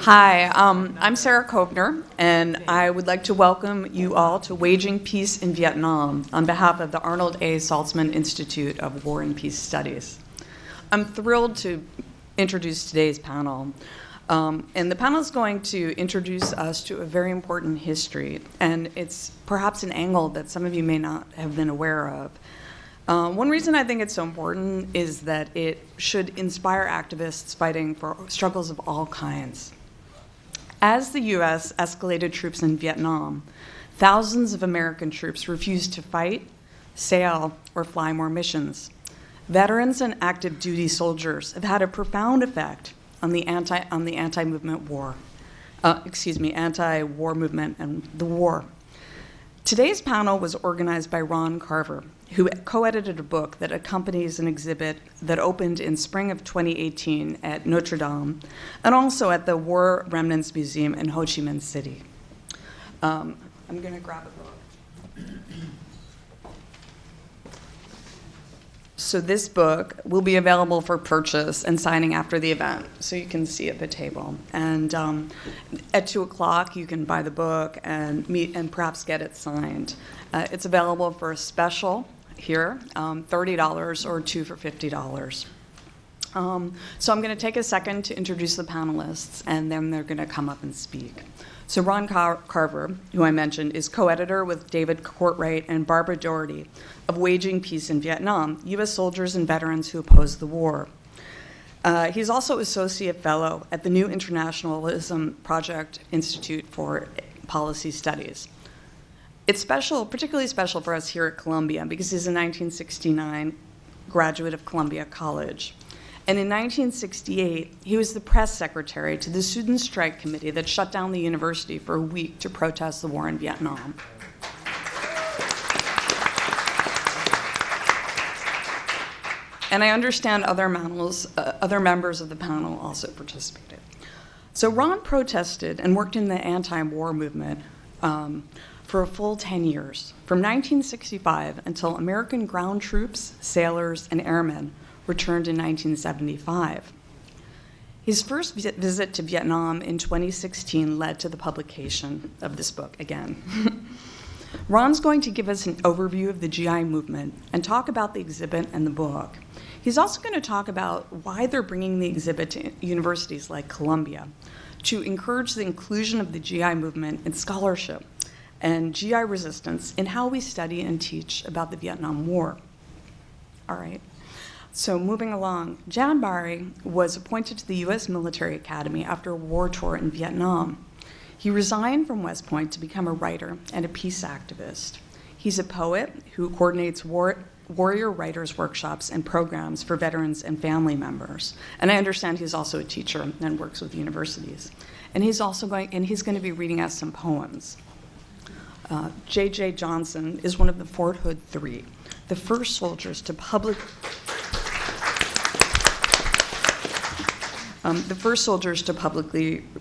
Hi, I'm Sarah Kovner, and I would like to welcome you all to Waging Peace in Vietnam on behalf of the Arnold A. Saltzman Institute of War and Peace Studies. I'm thrilled to introduce today's panel. And the panel is going to introduce us to a very important history, and it's perhaps an angle that some of you may not have been aware of. One reason I think it's so important is that it should inspire activists fighting for struggles of all kinds. As the U.S. escalated troops in Vietnam, thousands of American troops refused to fight, sail, or fly more missions. Veterans and active duty soldiers have had a profound effect on the anti-war movement and the war. Today's panel was organized by Ron Carver, who co-edited a book that accompanies an exhibit that opened in spring of 2018 at Notre Dame, and also at the War Remnants Museum in Ho Chi Minh City. I'm going to grab a book. So this book will be available for purchase and signing after the event, so you can see at the table. And at 2 o'clock, you can buy the book and meet and perhaps get it signed. It's available for a special here, $30 or 2 for $50. So I'm going to take a second to introduce the panelists, and then they're going to come up and speak. So Ron Carver, who I mentioned, is co-editor with David Courtwright and Barbara Doherty of Waging Peace in Vietnam, U.S. soldiers and veterans who opposed the war. He's also associate fellow at the New Internationalism Project Institute for Policy Studies. It's special, particularly special for us here at Columbia, because he's a 1969 graduate of Columbia College. And in 1968, he was the press secretary to the Student Strike Committee that shut down the university for a week to protest the war in Vietnam. And I understand other members of the panel also participated. So Ron protested and worked in the anti-war movement for a full 10 years, from 1965 until American ground troops, sailors, and airmen returned in 1975. His first visit to Vietnam in 2016 led to the publication of this book again. Ron's going to give us an overview of the GI movement and talk about the exhibit and the book. He's also going to talk about why they're bringing the exhibit to universities like Columbia to encourage the inclusion of the GI movement in scholarship and GI resistance in how we study and teach about the Vietnam War. All right. So moving along, Jan Barry was appointed to the U.S. Military Academy after a war tour in Vietnam. He resigned from West Point to become a writer and a peace activist. He's a poet who coordinates warrior writers' workshops and programs for veterans and family members. And I understand he's also a teacher and works with universities. And he's going to be reading us some poems. J.J. Johnson is one of the Fort Hood Three, the first soldiers to publicly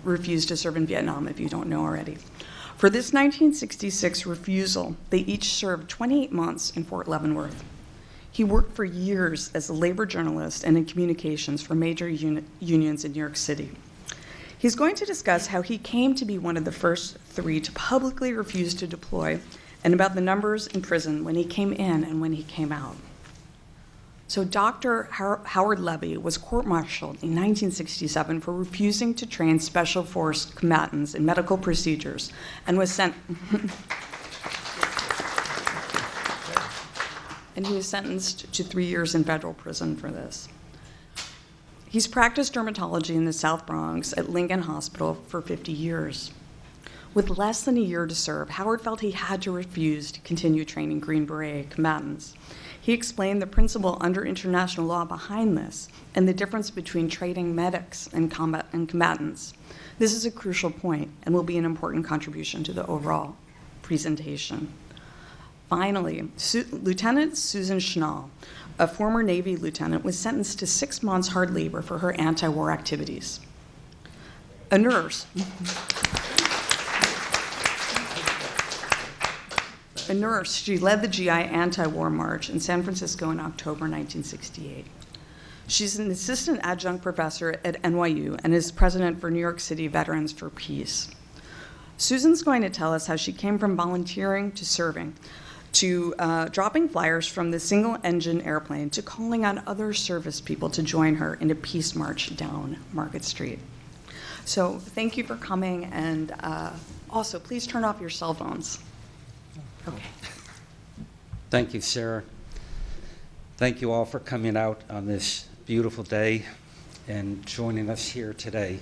refuse to serve in Vietnam, if you don't know already. For this 1966 refusal, they each served 28 months in Fort Leavenworth. He worked for years as a labor journalist and in communications for major unions in New York City. He's going to discuss how he came to be one of the first three to publicly refuse to deploy, and about the numbers in prison when he came in and when he came out. So Dr. Howard Levy was court-martialed in 1967 for refusing to train special force combatants in medical procedures and was sent and he was sentenced to 3 years in federal prison for this. He's practiced dermatology in the South Bronx at Lincoln Hospital for 50 years. With less than a year to serve, Howard felt he had to refuse to continue training Green Beret combatants. He explained the principle under international law behind this and the difference between training medics and combatants. This is a crucial point and will be an important contribution to the overall presentation. Finally, Lieutenant Susan Schnall, a former Navy lieutenant, was sentenced to 6 months hard labor for her anti-war activities. A nurse. She led the GI anti-war march in San Francisco in October 1968. She's an assistant adjunct professor at NYU and is president for New York City Veterans for Peace. Susan's going to tell us how she came from volunteering to serving, to dropping flyers from the single-engine airplane, to calling on other service people to join her in a peace march down Market Street. So thank you for coming, and also please turn off your cell phones. Okay. Thank you, Sarah. Thank you all for coming out on this beautiful day and joining us here today.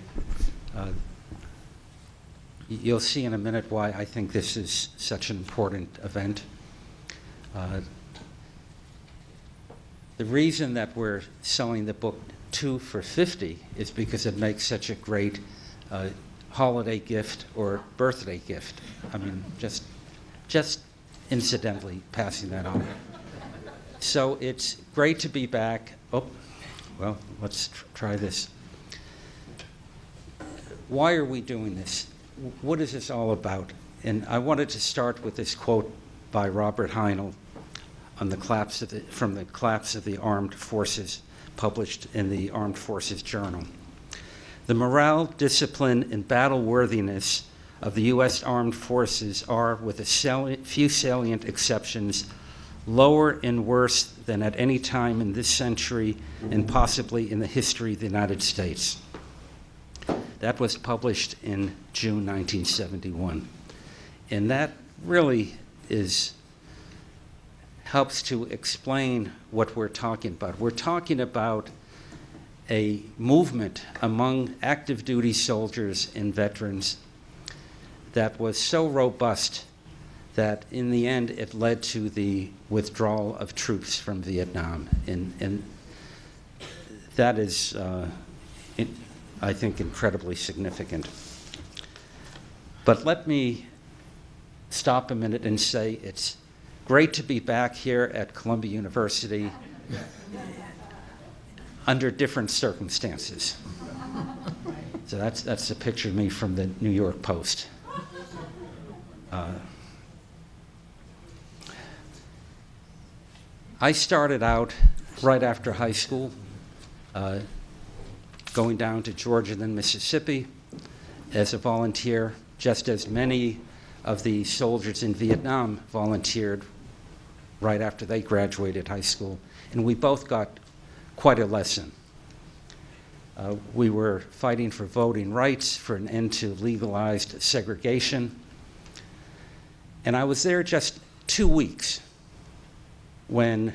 You'll see in a minute why I think this is such an important event. The reason that we're selling the book 2 for $50 is because it makes such a great holiday gift or birthday gift. I mean, just incidentally passing that on. So it's great to be back. Oh, well, let's try this. Why are we doing this? What is this all about? And I wanted to start with this quote by Robert Heinl on from the collapse of the armed forces, published in the Armed Forces Journal. The morale, discipline, and battle worthiness of the U.S. Armed Forces are, with a few salient exceptions, lower and worse than at any time in this century and possibly in the history of the United States. That was published in June 1971. And that really helps to explain what we're talking about. We're talking about a movement among active duty soldiers and veterans that was so robust that in the end it led to the withdrawal of troops from Vietnam. And that is, I think, incredibly significant. But let me stop a minute and say it's great to be back here at Columbia University under different circumstances. So that's a picture of me from the New York Post. I started out right after high school, going down to Georgia and then Mississippi as a volunteer, just as many of the soldiers in Vietnam volunteered right after they graduated high school. And we both got quite a lesson. We were fighting for voting rights, for an end to legalized segregation. And I was there just 2 weeks when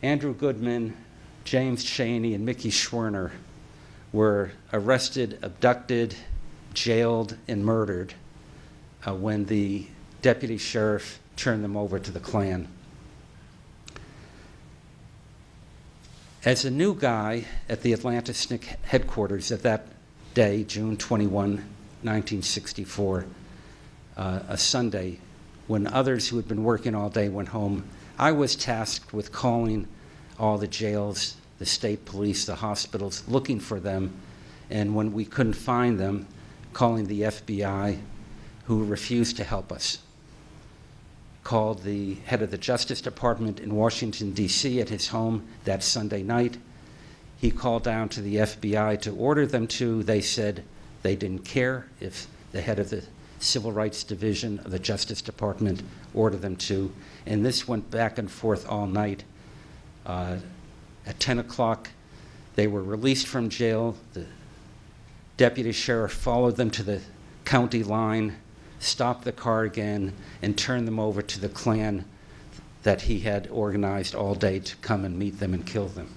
Andrew Goodman, James Chaney, and Mickey Schwerner were arrested, abducted, jailed, and murdered when the deputy sheriff turned them over to the Klan. As a new guy at the Atlanta SNCC headquarters at that day, June 21, 1964, a Sunday, when others who had been working all day went home, I was tasked with calling all the jails, the state police, the hospitals, looking for them, and when we couldn't find them, calling the FBI, who refused to help us. Called the head of the Justice Department in Washington, D.C. at his home that Sunday night. He called down to the FBI to order them to. They said they didn't care if the head of the Civil Rights Division of the Justice Department ordered them to. And this went back and forth all night. At 10 o'clock, they were released from jail. The deputy sheriff followed them to the county line, stopped the car again, and turned them over to the Klan that he had organized all day to come and meet them and kill them.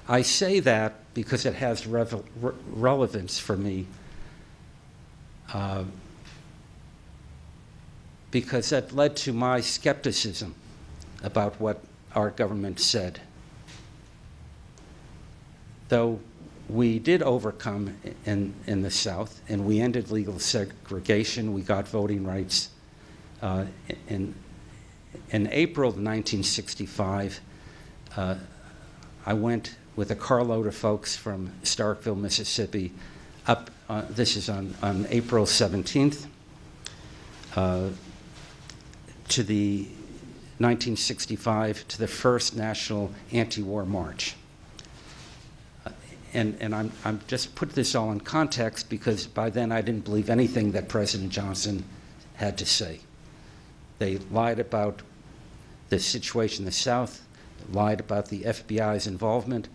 I say that because it has relevance for me, because that led to my skepticism about what our government said. Though we did overcome in the South, and we ended legal segregation. We got voting rights. In April of 1965, I went with a carload of folks from Starkville, Mississippi, up, this is on April 17th, to the 1965, to the first National Anti-War March. and I'm just put this all in context because by then I didn't believe anything that President Johnson had to say. They lied about the situation in the South, lied about the FBI's involvement. It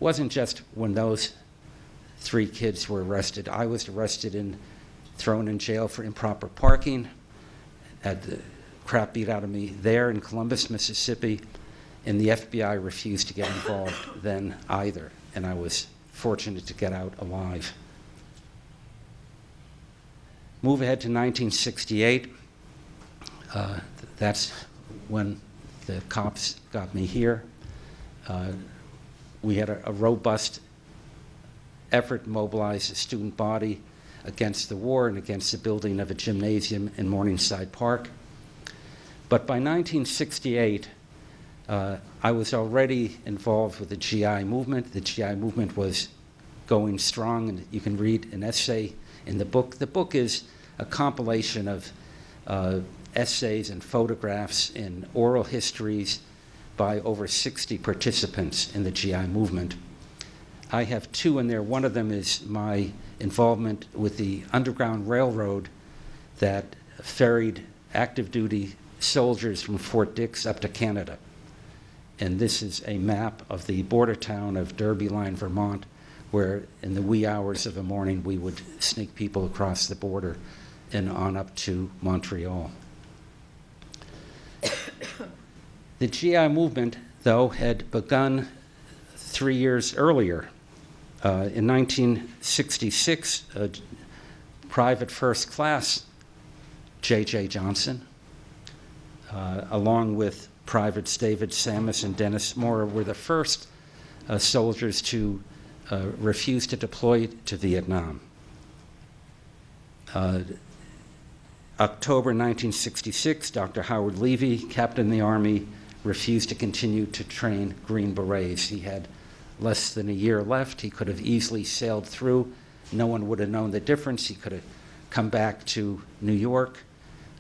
wasn't just when those 3 kids were arrested. I was arrested and thrown in jail for improper parking, had the crap beat out of me there in Columbus, Mississippi, and the FBI refused to get involved then either, and I was fortunate to get out alive. Move ahead to 1968. That's when the cops got me here. We had a robust effort to mobilize the student body against the war and against the building of a gymnasium in Morningside Park. But by 1968, I was already involved with the GI movement. The GI movement was going strong, and you can read an essay in the book. The book is a compilation of essays and photographs and oral histories by over 60 participants in the GI movement. I have 2 in there. One of them is my involvement with the Underground Railroad that ferried active duty soldiers from Fort Dix up to Canada. And this is a map of the border town of Derby Line, Vermont, where in the wee hours of the morning we would sneak people across the border and on up to Montreal. The GI movement, though, had begun 3 years earlier. In 1966, Private First Class J.J. Johnson, along with Privates David Samus and Dennis Moore, were the first soldiers to refuse to deploy to Vietnam. October 1966, Dr. Howard Levy, captain of the Army, refused to continue to train Green Berets. He had less than a year left. He could have easily sailed through. No one would have known the difference. He could have come back to New York,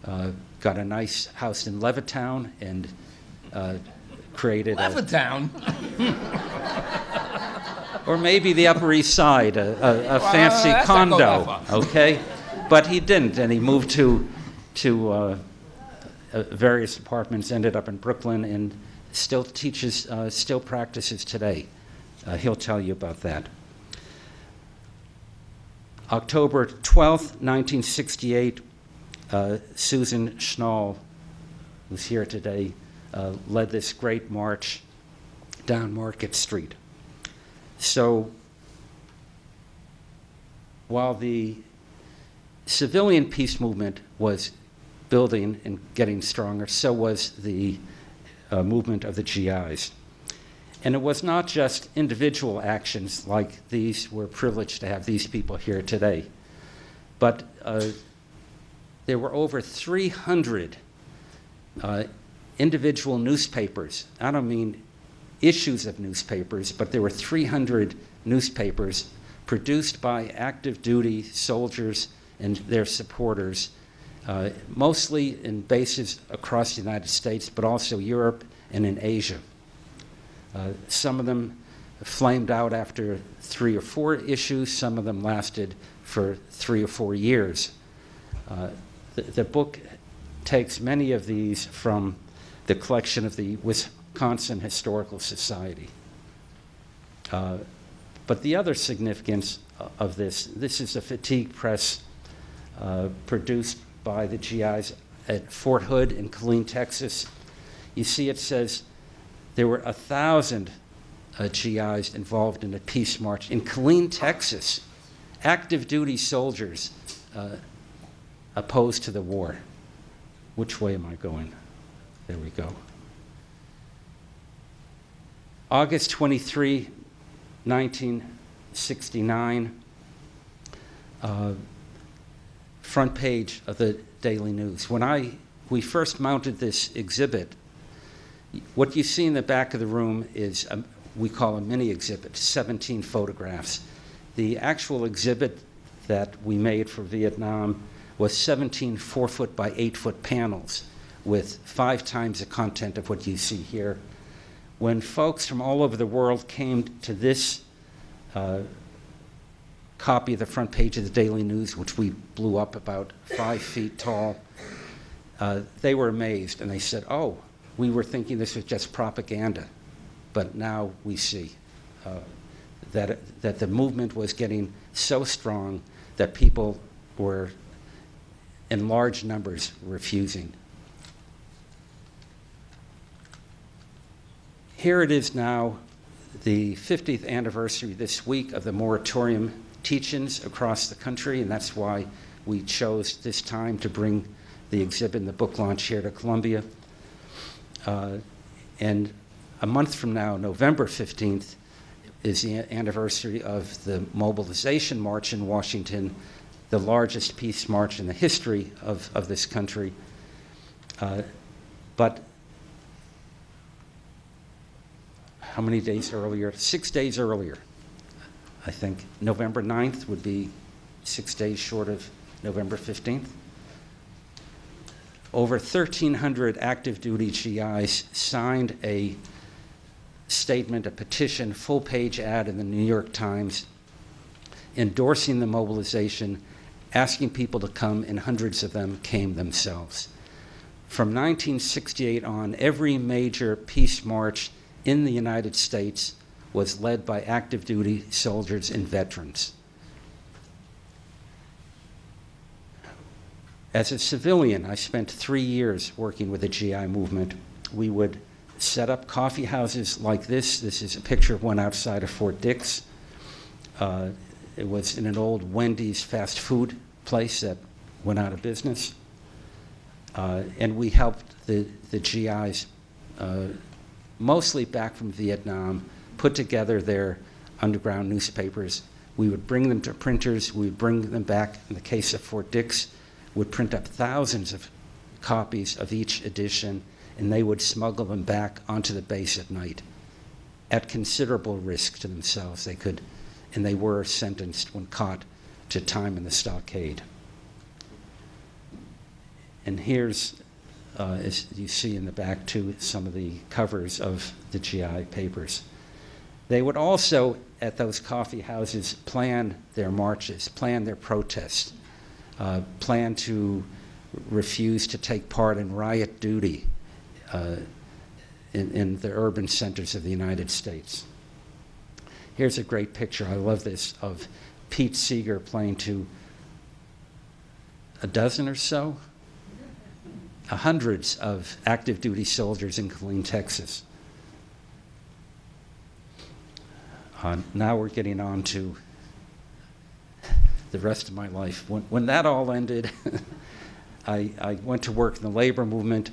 got a nice house in Levittown, and created Levittown? or maybe the Upper East Side, a fancy condo, okay? But he didn't, and he moved to various apartments, ended up in Brooklyn, and still teaches, still practices today. He'll tell you about that. October 12th, 1968, Susan Schnall, who's here today, led this great march down Market Street. So while the civilian peace movement was building and getting stronger, so was the movement of the GIs. And it was not just individual actions like these. We're privileged to have these people here today. But there were over 300 individual newspapers. I don't mean issues of newspapers, but there were 300 newspapers produced by active duty soldiers and their supporters, mostly in bases across the United States, but also Europe and in Asia. Some of them flamed out after 3 or 4 issues. Some of them lasted for 3 or 4 years. The book takes many of these from the collection of the Wisconsin Historical Society. But the other significance of this is a fatigue press produced by the GIs at Fort Hood in Killeen, Texas. You see it says there were 1,000 GIs involved in a peace march in Killeen, Texas, active duty soldiers opposed to the war. Which way am I going? There we go. August 23, 1969, front page of the Daily News. When we first mounted this exhibit, what you see in the back of the room is, we call a mini exhibit, 17 photographs. The actual exhibit that we made for Vietnam was 17 4-foot by 8-foot panels with 5 times the content of what you see here. When folks from all over the world came to this copy of the front page of the Daily News, which we blew up about 5 feet tall. They were amazed, and they said, oh, we were thinking this was just propaganda, but now we see that the movement was getting so strong that people were in large numbers refusing. Here it is now, the 50th anniversary this week of the moratorium teach-ins across the country, and that's why we chose this time to bring the exhibit and the book launch here to Columbia. And a month from now, November 15th, is the anniversary of the mobilization march in Washington, the largest peace march in the history of this country. But how many days earlier? 6 days earlier, I think. November 9th would be 6 days short of November 15th. Over 1,300 active duty GIs signed a statement, a petition, full-page ad in the New York Times, endorsing the mobilization, asking people to come, and hundreds of them came themselves. From 1968 on, every major peace march in the United States was led by active duty soldiers and veterans. As a civilian, I spent 3 years working with the GI movement. We would set up coffee houses like this. This is a picture of one outside of Fort Dix. It was in an old Wendy's fast food place that went out of business. And we helped the GIs, mostly back from Vietnam, put together their underground newspapers. We would bring them to printers. We would bring them back. In the case of Fort Dix, would print up thousands of copies of each edition, and they would smuggle them back onto the base at night at considerable risk to themselves. They could, and they were sentenced when caught to time in the stockade. And here's, as you see in the back too, some of the covers of the GI papers. They would also, at those coffee houses, plan their marches, plan their protests, plan to refuse to take part in riot duty in the urban centers of the United States. Here's a great picture, I love this, of Pete Seeger playing to a dozen or so, hundreds of active duty soldiers in Killeen, Texas. Now we're getting on to the rest of my life. When that all ended, I went to work in the labor movement,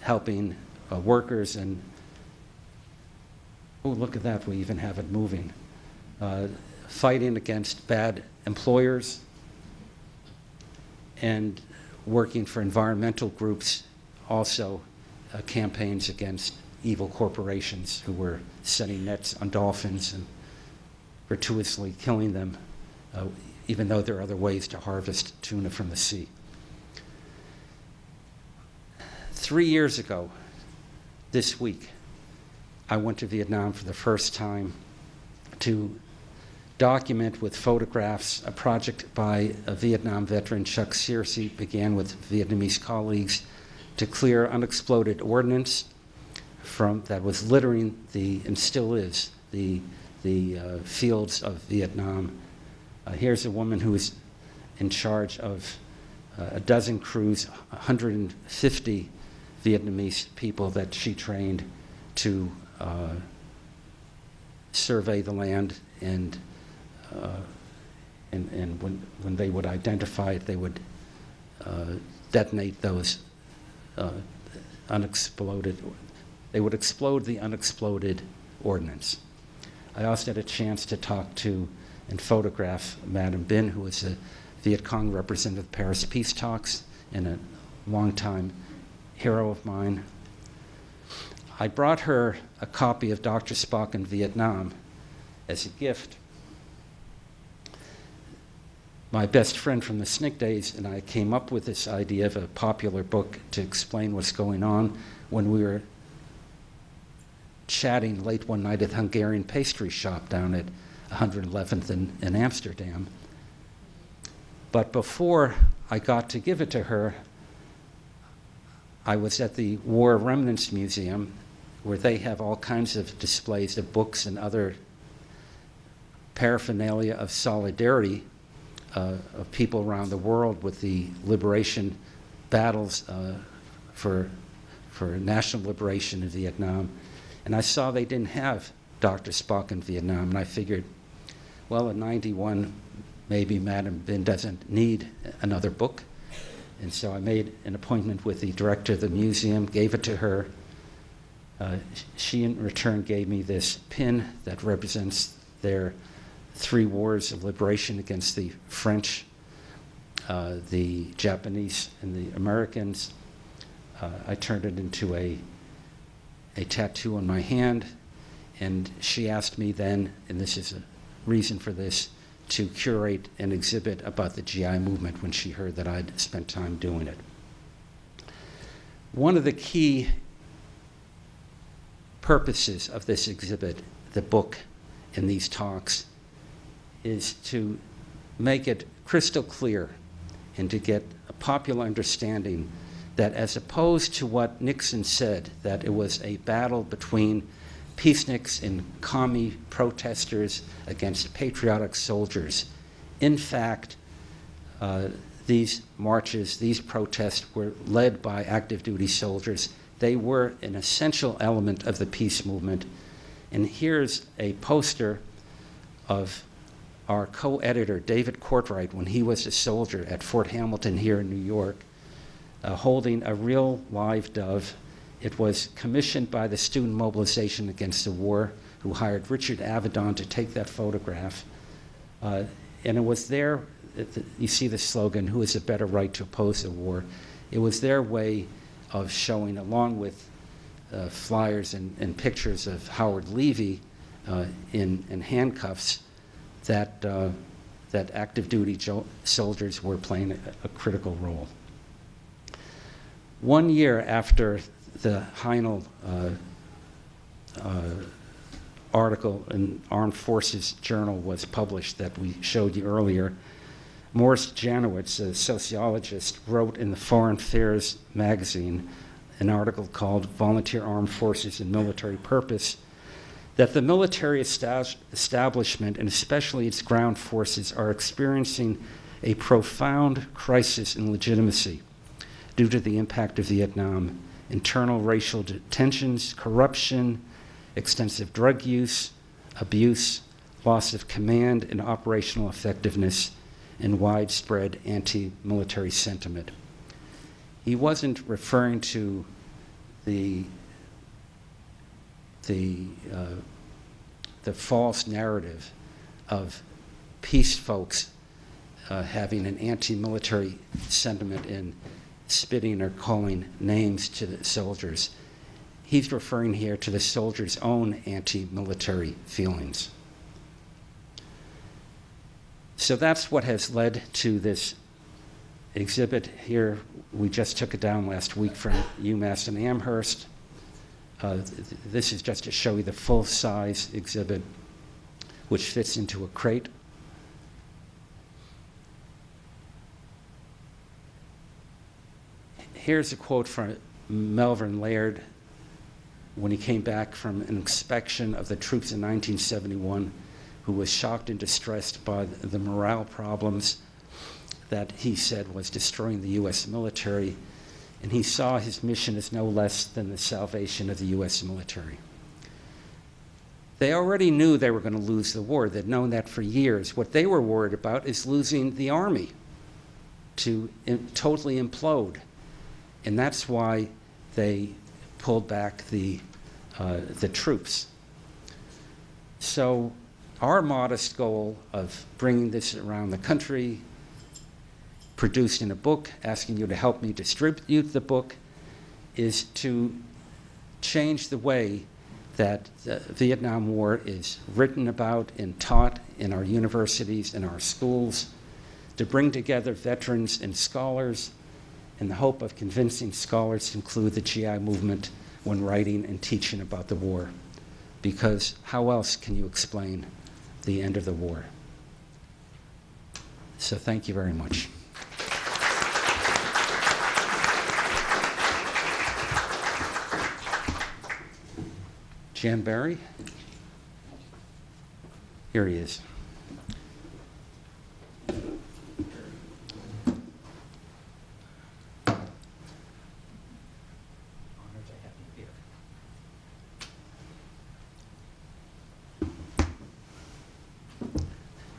helping workers and, oh, look at that, we even have it moving. Fighting against bad employers and working for environmental groups, also campaigns against evil corporations who were setting nets on dolphins and gratuitously killing them, even though there are other ways to harvest tuna from the sea. 3 years ago, this week, I went to Vietnam for the first time to document with photographs a project by a Vietnam veteran, Chuck Searcy, began with Vietnamese colleagues to clear unexploded ordnance that was littering and still is, the fields of Vietnam. Here's a woman who is in charge of a dozen crews, 150 Vietnamese people that she trained to survey the land, and when they would identify it, they would detonate those unexploded. They would explode the unexploded ordnance. I also had a chance to talk to and photograph Madam Bin, who was a Viet Cong representative at Paris Peace Talks and a longtime hero of mine. I brought her a copy of Dr. Spock in Vietnam as a gift. My best friend from the SNCC days and I came up with this idea of a popular book to explain what's going on when we were chatting late one night at the Hungarian pastry shop down at 111th in Amsterdam. But before I got to give it to her, I was at the War Remnants Museum, where they have all kinds of displays of books and other paraphernalia of solidarity of people around the world with the liberation battles for national liberation in Vietnam. And I saw they didn't have Dr. Spock in Vietnam, and I figured, well, in 91, maybe Madam Binh doesn't need another book. And so I made an appointment with the director of the museum, gave it to her. She, in return, gave me this pin that represents their 3 wars of liberation against the French, the Japanese, and the Americans. I turned it into a tattoo on my hand, and she asked me then, and this is a reason for this, to curate an exhibit about the GI movement when she heard that I'd spent time doing it. One of the key purposes of this exhibit, the book, and these talks, is to make it crystal clear and to get a popular understanding that, as opposed to what Nixon said, that it was a battle between peaceniks and commie protesters against patriotic soldiers. In fact, these marches, these protests were led by active duty soldiers. They were an essential element of the peace movement. And here's a poster of our co-editor, David Courtwright, when he was a soldier at Fort Hamilton here in New York, holding a real live dove. It was commissioned by the Student Mobilization Against the War, who hired Richard Avedon to take that photograph. And it was their, you see the slogan, "Who has a better right to oppose the war?" It was their way of showing, along with flyers and pictures of Howard Levy in handcuffs, that active duty soldiers were playing a critical role. 1 year after the Heinel article in Armed Forces Journal was published that we showed you earlier, Morris Janowitz, a sociologist, wrote in the Foreign Affairs magazine an article called "Volunteer Armed Forces and Military Purpose," that the military establishment, and especially its ground forces, are experiencing a profound crisis in legitimacy due to the impact of Vietnam, internal racial tensions, corruption, extensive drug use, abuse, loss of command and operational effectiveness, and widespread anti-military sentiment. He wasn't referring to the false narrative of peace folks having an anti-military sentiment in spitting or calling names to the soldiers. He's referring here to the soldiers' own anti-military feelings. So that's what has led to this exhibit here. We just took it down last week from UMass and Amherst. This is just to show you the full-size exhibit, which fits into a crate. Here's a quote from Melvin Laird when he came back from an inspection of the troops in 1971, who was shocked and distressed by the morale problems that he said was destroying the U.S. military, and he saw his mission as no less than the salvation of the U.S. military. They already knew they were going to lose the war. They'd known that for years. What they were worried about is losing the army to totally implode. And that's why they pulled back the troops. So our modest goal of bringing this around the country, produced in a book, asking you to help me distribute the book, is to change the way that the Vietnam War is written about and taught in our universities and our schools, to bring together veterans and scholars in the hope of convincing scholars to include the GI movement when writing and teaching about the war. Because how else can you explain the end of the war. So thank you very much. Jan Barry? Here he is.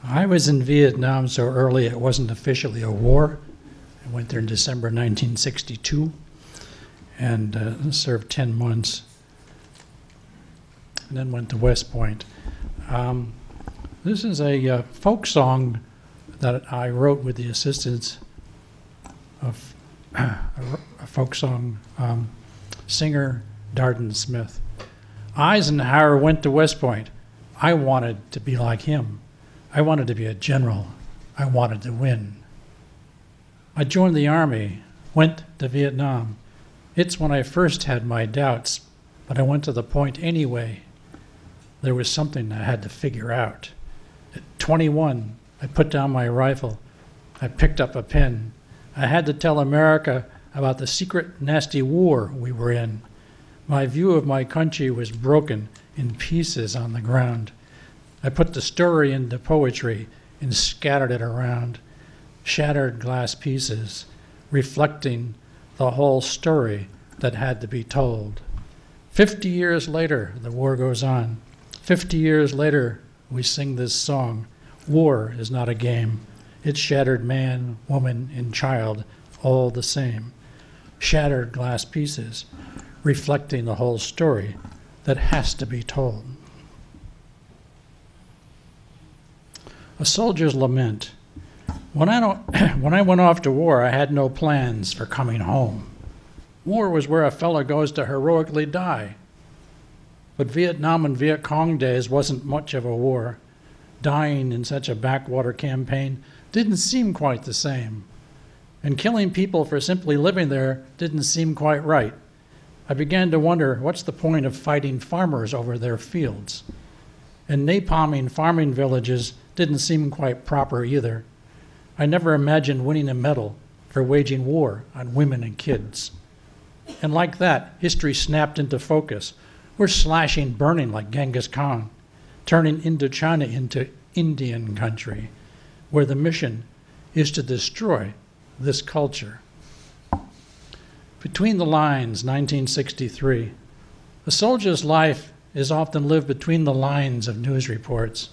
I was in Vietnam so early it wasn't officially a war. I went there in December 1962 and served 10 months and then went to West Point. This is a folk song that I wrote with the assistance of a folk song singer, Darden Smith. Eisenhower went to West Point. I wanted to be like him. I wanted to be a general. I wanted to win. I joined the Army, went to Vietnam. It's when I first had my doubts, but I went to the point anyway. There was something I had to figure out. At 21, I put down my rifle. I picked up a pen. I had to tell America about the secret, nasty war we were in. My view of my country was broken in pieces on the ground. I put the story into poetry and scattered it around, shattered glass pieces, reflecting the whole story that had to be told. 50 years later, the war goes on. 50 years later, we sing this song. War is not a game. It shattered man, woman, and child, all the same. Shattered glass pieces, reflecting the whole story that has to be told. A soldier's lament. When I went off to war, I had no plans for coming home. War was where a fellow goes to heroically die. But Vietnam and Viet Cong days wasn't much of a war. Dying in such a backwater campaign didn't seem quite the same. And killing people for simply living there didn't seem quite right. I began to wonder, what's the point of fighting farmers over their fields? And napalming farming villages didn't seem quite proper either. I never imagined winning a medal for waging war on women and kids. And like that, history snapped into focus. We're slashing, burning like Genghis Khan, turning Indochina into Indian country, where the mission is to destroy this culture. Between the Lines, 1963. A soldier's life is often lived between the lines of news reports.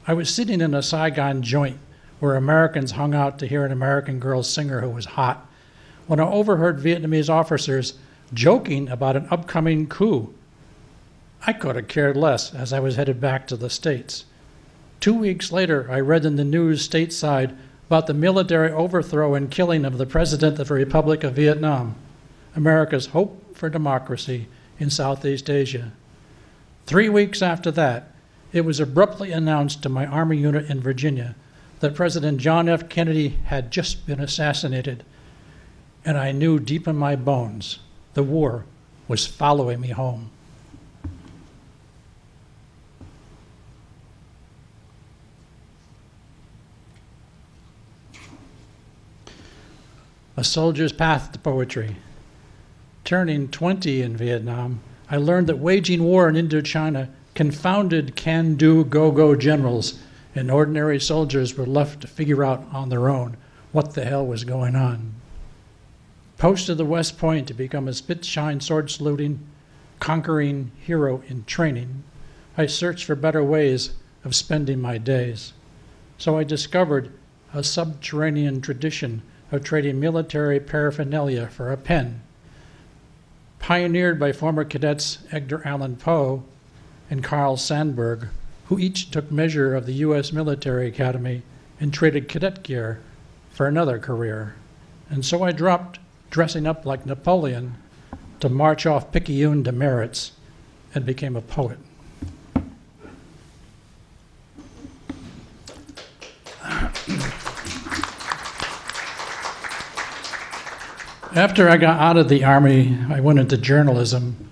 I was sitting in a Saigon joint where Americans hung out to hear an American girl singer who was hot, when I overheard Vietnamese officers joking about an upcoming coup. I could have cared less as I was headed back to the States. 2 weeks later, I read in the news stateside about the military overthrow and killing of the President of the Republic of Vietnam, America's hope for democracy in Southeast Asia. 3 weeks after that, it was abruptly announced to my Army unit in Virginia that President John F. Kennedy had just been assassinated, and I knew deep in my bones the war was following me home. A Soldier's Path to Poetry. Turning 20 in Vietnam, I learned that waging war in Indochina confounded can-do, go-go generals, and ordinary soldiers were left to figure out on their own what the hell was going on. Posted to West Point to become a spit-shine, sword-saluting, conquering hero in training, I searched for better ways of spending my days. So I discovered a subterranean tradition of trading military paraphernalia for a pen, pioneered by former cadets Edgar Allan Poe and Carl Sandburg, who each took measure of the U.S. Military Academy and traded cadet gear for another career. And so I dropped dressing up like Napoleon to march off Picayune demerits and became a poet. After I got out of the Army, I went into journalism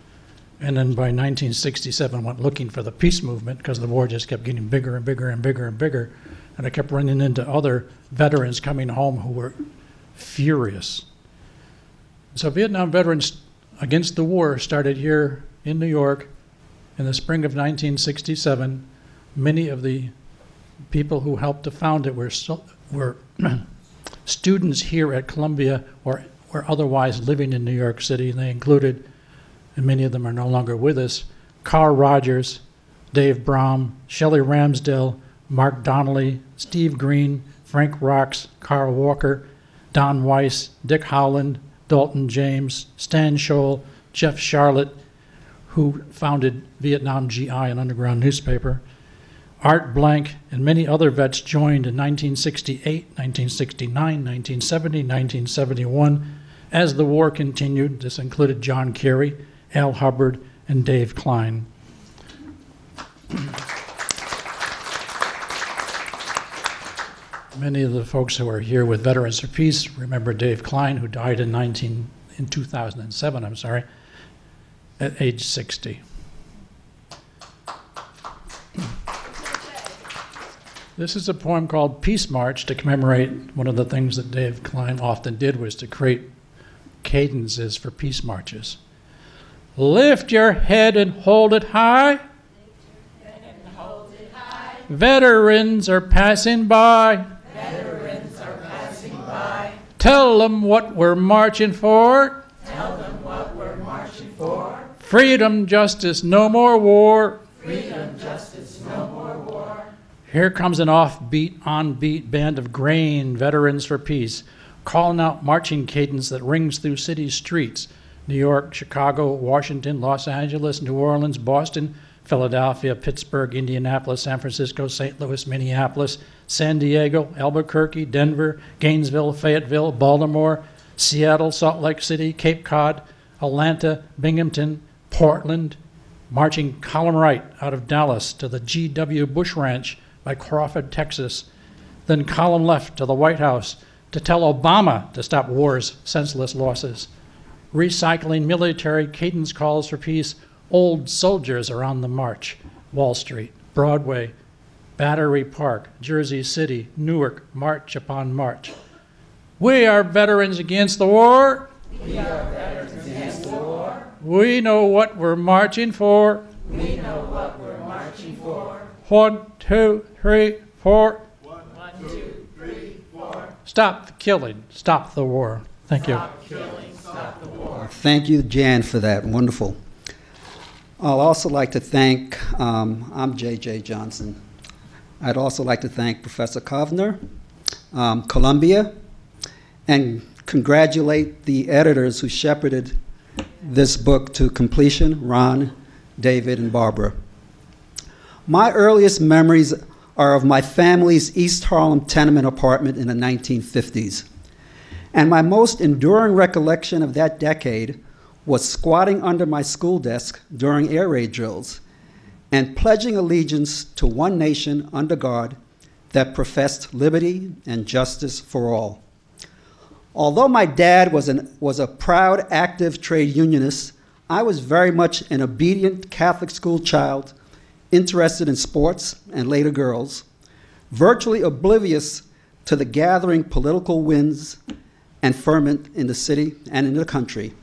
and then by 1967 went looking for the peace movement because the war just kept getting bigger and bigger and bigger and bigger. And I kept running into other veterans coming home who were furious. So Vietnam Veterans Against the War started here in New York in the spring of 1967. Many of the people who helped to found it were students here at Columbia or were otherwise living in New York City. And they included, and many of them are no longer with us, Carl Rogers, Dave Brom, Shelley Ramsdell, Mark Donnelly, Steve Green, Frank Rocks, Carl Walker, Don Weiss, Dick Howland, Dalton James, Stan Scholl, Jeff Charlotte, who founded Vietnam GI, an underground newspaper, Art Blank, and many other vets joined in 1968, 1969, 1970, 1971. As the war continued, this included John Kerry, Al Hubbard, and Dave Klein. Many of the folks who are here with Veterans for Peace remember Dave Klein, who died in 2007, at age 60. This is a poem called Peace March to commemorate one of the things that Dave Klein often did was to create cadences for peace marches. Lift your head and hold it high. Veterans are passing by. Veterans are passing by. Tell them what we're marching for. Tell them what we're marching for. Freedom, justice, no more war. Freedom, justice, no more war. Here comes an offbeat, on-beat band of grain veterans for peace, calling out marching cadence that rings through city streets. New York, Chicago, Washington, Los Angeles, New Orleans, Boston, Philadelphia, Pittsburgh, Indianapolis, San Francisco, St. Louis, Minneapolis, San Diego, Albuquerque, Denver, Gainesville, Fayetteville, Baltimore, Seattle, Salt Lake City, Cape Cod, Atlanta, Binghamton, Portland, marching column right out of Dallas to the G.W. Bush Ranch by Crawford, Texas, then column left to the White House to tell Obama to stop war's senseless losses. Recycling military cadence calls for peace, old soldiers are on the march. Wall Street, Broadway, Battery Park, Jersey City, Newark, march upon march. We are veterans against the war. We are veterans against the war. We know what we're marching for. We know what we're marching for. 1, 2, 3, 4. 1, 2, 3, 4. Stop the killing. Stop the war. Thank you. Stop killing. Stop the war. Thank you, Jan, for that. Wonderful. I'll also like to thank, I'm J.J. Johnson. I'd also like to thank Professor Kovner, Columbia, and congratulate the editors who shepherded this book to completion, Ron, David, and Barbara. My earliest memories are of my family's East Harlem tenement apartment in the 1950s. And my most enduring recollection of that decade was squatting under my school desk during air raid drills and pledging allegiance to one nation under God that professed liberty and justice for all. Although my dad was a proud, active trade unionist, I was very much an obedient Catholic school child, interested in sports and later girls, virtually oblivious to the gathering political winds and ferment in the city and in the country.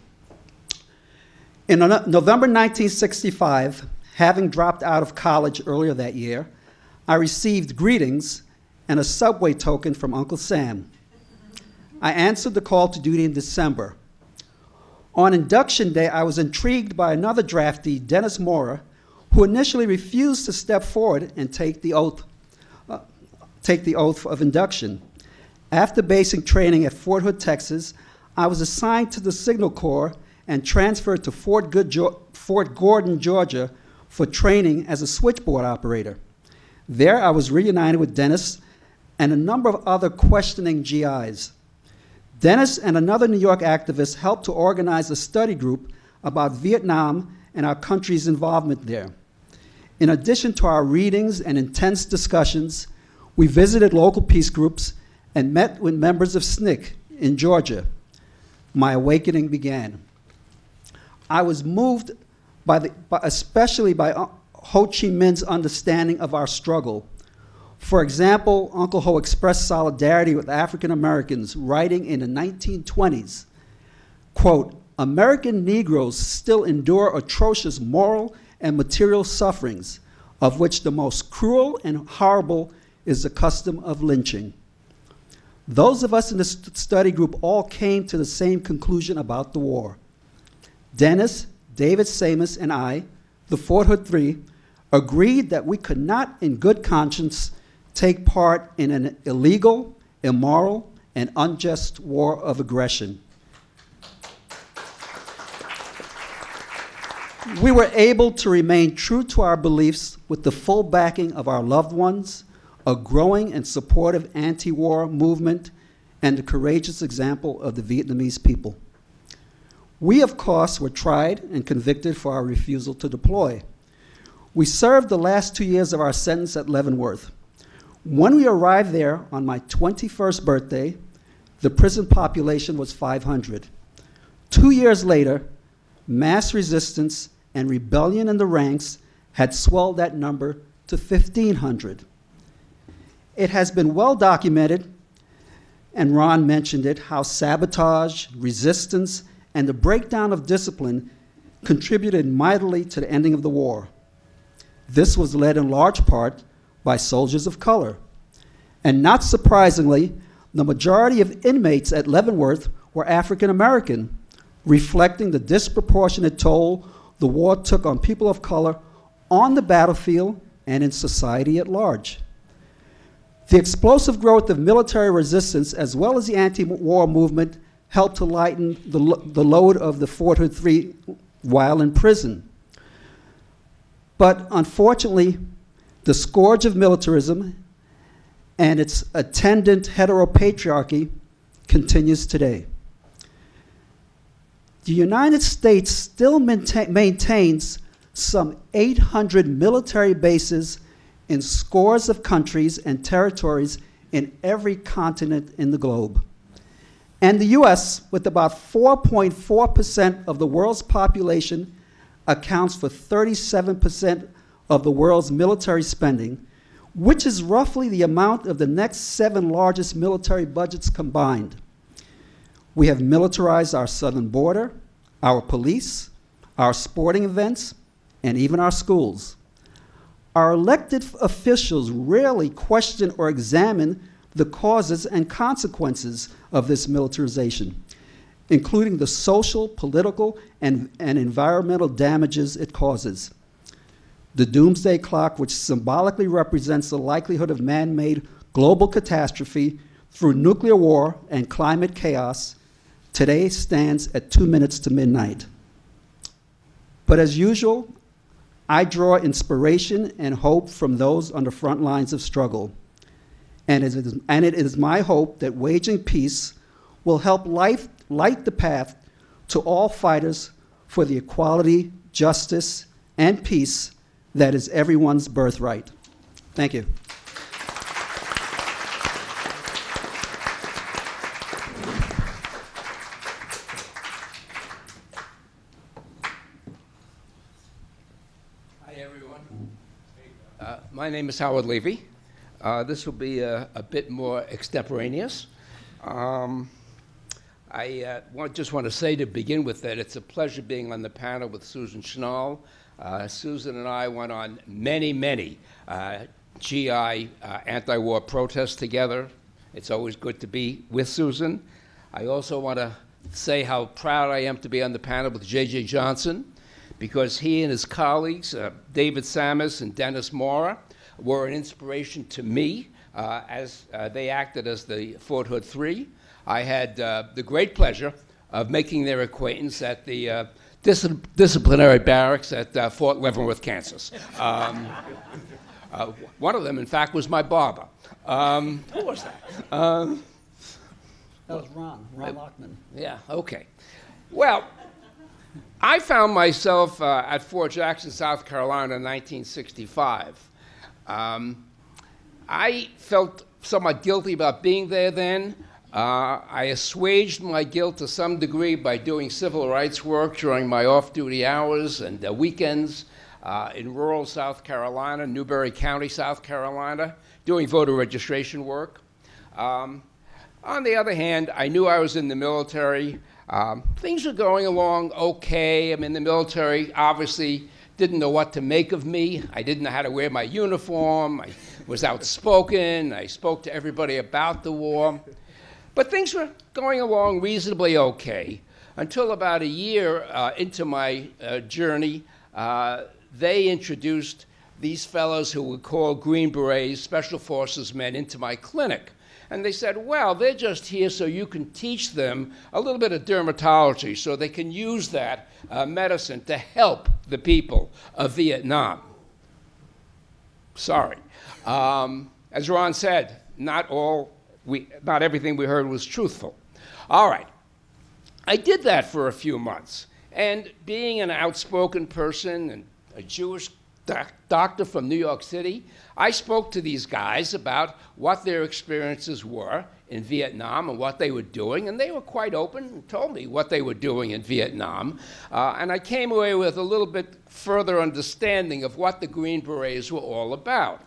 In November 1965, having dropped out of college earlier that year, I received greetings and a subway token from Uncle Sam. I answered the call to duty in December. On induction day, I was intrigued by another draftee, Dennis Mora, who initially refused to step forward and take the oath of induction. After basic training at Fort Hood, Texas, I was assigned to the Signal Corps and transferred to Fort Gordon, Georgia, for training as a switchboard operator. There, I was reunited with Dennis and a number of other questioning GIs. Dennis and another New York activist helped to organize a study group about Vietnam and our country's involvement there. In addition to our readings and intense discussions, we visited local peace groups and met with members of SNCC in Georgia. My awakening began. I was moved especially by Ho Chi Minh's understanding of our struggle. For example, Uncle Ho expressed solidarity with African Americans, writing in the 1920s, quote, "American Negroes still endure atrocious moral and material sufferings, of which the most cruel and horrible is the custom of lynching. Those of us in the study group all came to the same conclusion about the war. Dennis, David Samus, and I, the Fort Hood Three, agreed that we could not in good conscience take part in an illegal, immoral, and unjust war of aggression. We were able to remain true to our beliefs with the full backing of our loved ones, a growing and supportive anti-war movement, and the courageous example of the Vietnamese people. We, of course, were tried and convicted for our refusal to deploy. We served the last 2 years of our sentence at Leavenworth. When we arrived there on my 21st birthday, the prison population was 500. 2 years later, mass resistance and rebellion in the ranks had swelled that number to 1,500. It has been well documented, and Ron mentioned it, how sabotage, resistance, and the breakdown of discipline contributed mightily to the ending of the war. This was led in large part by soldiers of color. And not surprisingly, the majority of inmates at Leavenworth were African American, reflecting the disproportionate toll the war took on people of color on the battlefield and in society at large. The explosive growth of military resistance, as well as the anti-war movement, helped to lighten the load of the Fort Hood Three while in prison. But unfortunately, the scourge of militarism and its attendant heteropatriarchy continues today. The United States still maintains some 800 military bases in scores of countries and territories in every continent in the globe. And the US, with about 4.4% of the world's population, accounts for 37% of the world's military spending, which is roughly the amount of the next 7 largest military budgets combined. We have militarized our southern border, our police, our sporting events, and even our schools. Our elected officials rarely question or examine the causes and consequences of this militarization, including the social, political, and environmental damages it causes. The doomsday clock, which symbolically represents the likelihood of man-made global catastrophe through nuclear war and climate chaos, today stands at 2 minutes to midnight. But as usual, I draw inspiration and hope from those on the front lines of struggle. And it is my hope that waging peace will help light the path to all fighters for the equality, justice, and peace that is everyone's birthright. Thank you. Hi, everyone. My name is Howard Levy. This will be a bit more extemporaneous. I just want to say to begin with that it's a pleasure being on the panel with Susan Schnall. Susan and I went on many GI anti-war protests together. It's always good to be with Susan. I also want to say how proud I am to be on the panel with J.J. Johnson, because he and his colleagues, David Samus and Dennis Mora, were an inspiration to me as they acted as the Fort Hood Three. I had the great pleasure of making their acquaintance at the disciplinary barracks at Fort Leavenworth, Kansas. One of them, in fact, was my barber. Who was that? That was Ron Lockman. Yeah, okay. Well, I found myself at Fort Jackson, South Carolina in 1965. I felt somewhat guilty about being there then. I assuaged my guilt to some degree by doing civil rights work during my off-duty hours and weekends in rural South Carolina, Newberry County, South Carolina, doing voter registration work. On the other hand, I knew I was in the military. Things were going along okay. I'm in the military, obviously didn't know what to make of me. I didn't know how to wear my uniform. I was outspoken. I spoke to everybody about the war. But things were going along reasonably okay until about a year into my journey, they introduced these fellows who were called Green Berets, Special Forces men, into my clinic. And they said, well, they're just here so you can teach them a little bit of dermatology so they can use that medicine to help the people of Vietnam. Sorry. As Ron said, not everything we heard was truthful. All right. I did that for a few months. And being an outspoken person and a Jewish doctor from New York City, I spoke to these guys about what their experiences were in Vietnam and what they were doing, and they were quite open and told me what they were doing in Vietnam. And I came away with a little bit further understanding of what the Green Berets were all about.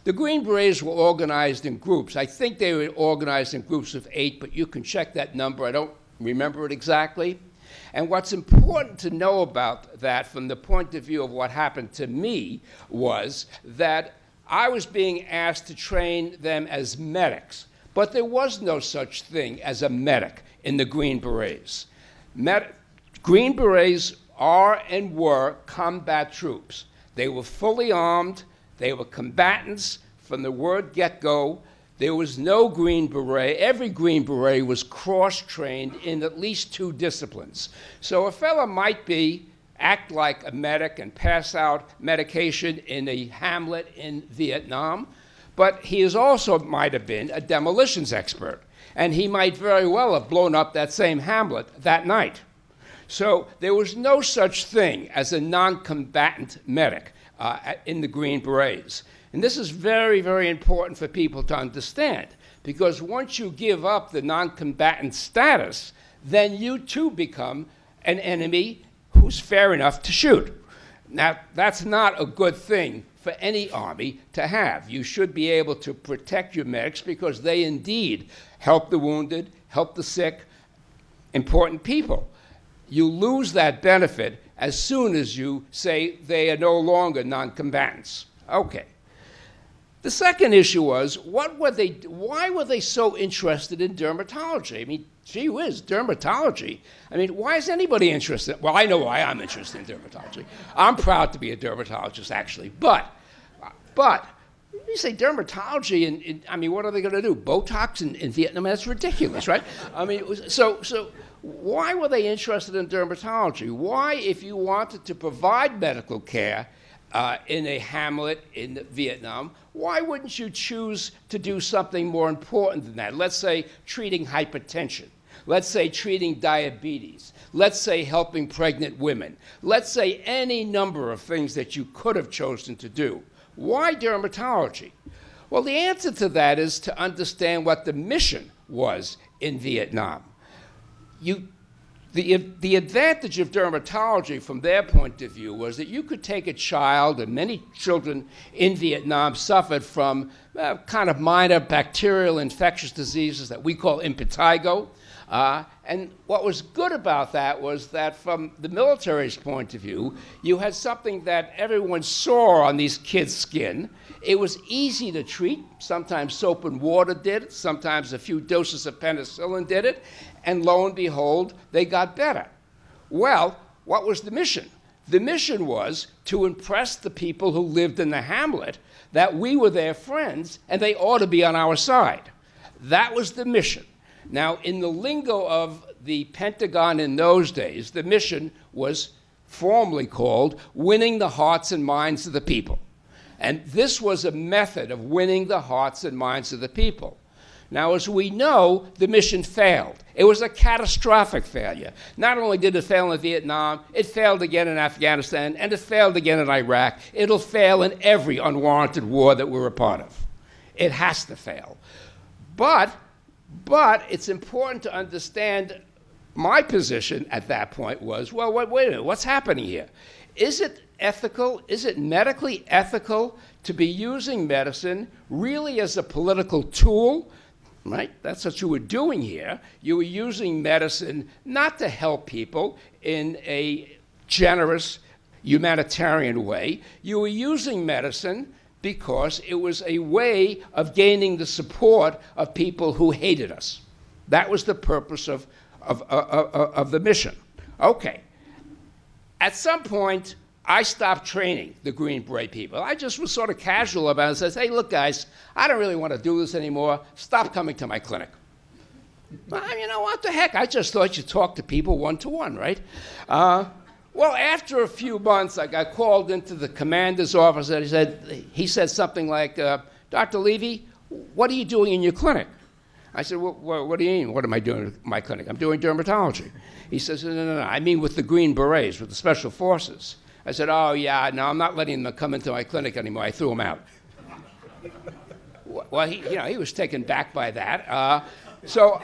The Green Berets were organized in groups. I think they were organized in groups of 8, but you can check that number. I don't remember it exactly. And what's important to know about that from the point of view of what happened to me was that I was being asked to train them as medics, but there was no such thing as a medic in the Green Berets. Green Berets are and were combat troops. They were fully armed. They were combatants from the word get-go. There was no Green Beret. Every Green Beret was cross-trained in at least 2 disciplines. So a fellow might act like a medic and pass out medication in a hamlet in Vietnam, but he might have been a demolitions expert, and he might very well have blown up that same hamlet that night. So there was no such thing as a non-combatant medic in the Green Berets. And this is very, very important for people to understand, because once you give up the non-combatant status, then you too become an enemy who's fair enough to shoot. Now, that's not a good thing for any army to have. You should be able to protect your medics because they indeed help the wounded, help the sick, important people. You lose that benefit as soon as you say they are no longer non-combatants. Okay. The second issue was, why were they so interested in dermatology? I mean, gee whiz, dermatology. I mean, why is anybody interested? Well, I know why I'm interested in dermatology. I'm proud to be a dermatologist, actually. But you say dermatology, and I mean, what are they going to do? Botox in Vietnam? That's ridiculous, right? I mean, so why were they interested in dermatology? Why, if you wanted to provide medical care in a hamlet in Vietnam, why wouldn't you choose to do something more important than that? Let's say treating hypertension. Let's say treating diabetes. Let's say helping pregnant women. Let's say any number of things that you could have chosen to do. Why dermatology? Well, the answer to that is to understand what the mission was in Vietnam. The advantage of dermatology from their point of view was that you could take a child, and many children in Vietnam suffered from kind of minor bacterial infectious diseases that we call impetigo. And what was good about that was that from the military's point of view, you had something that everyone saw on these kids' skin. It was easy to treat. Sometimes soap and water did it. Sometimes a few doses of penicillin did it. And lo and behold, they got better. Well, what was the mission? The mission was to impress the people who lived in the hamlet that we were their friends and they ought to be on our side. That was the mission. Now, in the lingo of the Pentagon in those days, the mission was formally called winning the hearts and minds of the people. And this was a method of winning the hearts and minds of the people. Now, as we know, the mission failed. It was a catastrophic failure. Not only did it fail in Vietnam, it failed again in Afghanistan, and it failed again in Iraq. It'll fail in every unwarranted war that we're a part of. It has to fail. But But it's important to understand my position at that point was, well, wait a minute, what's happening here? Is it ethical, is it medically ethical to be using medicine really as a political tool? Right? That's what you were doing here. You were using medicine not to help people in a generous, humanitarian way. You were using medicine because it was a way of gaining the support of people who hated us. That was the purpose of the mission. Okay. At some point, I stopped training the Green Beret people. I just was sort of casual about it and says, hey, look, guys, I don't really want to do this anymore. Stop coming to my clinic. Well, you know, what the heck? I just thought you'd talk to people one-to-one, right? Well, after a few months, I got called into the commander's office, and he said something like, Dr. Levy, what are you doing in your clinic? I said, well, what do you mean? What am I doing in my clinic? I'm doing dermatology. He says, no, I mean with the Green Berets, with the Special Forces. I said, oh, yeah, no, I'm not letting them come into my clinic anymore. I threw them out. Well, he was taken back by that. So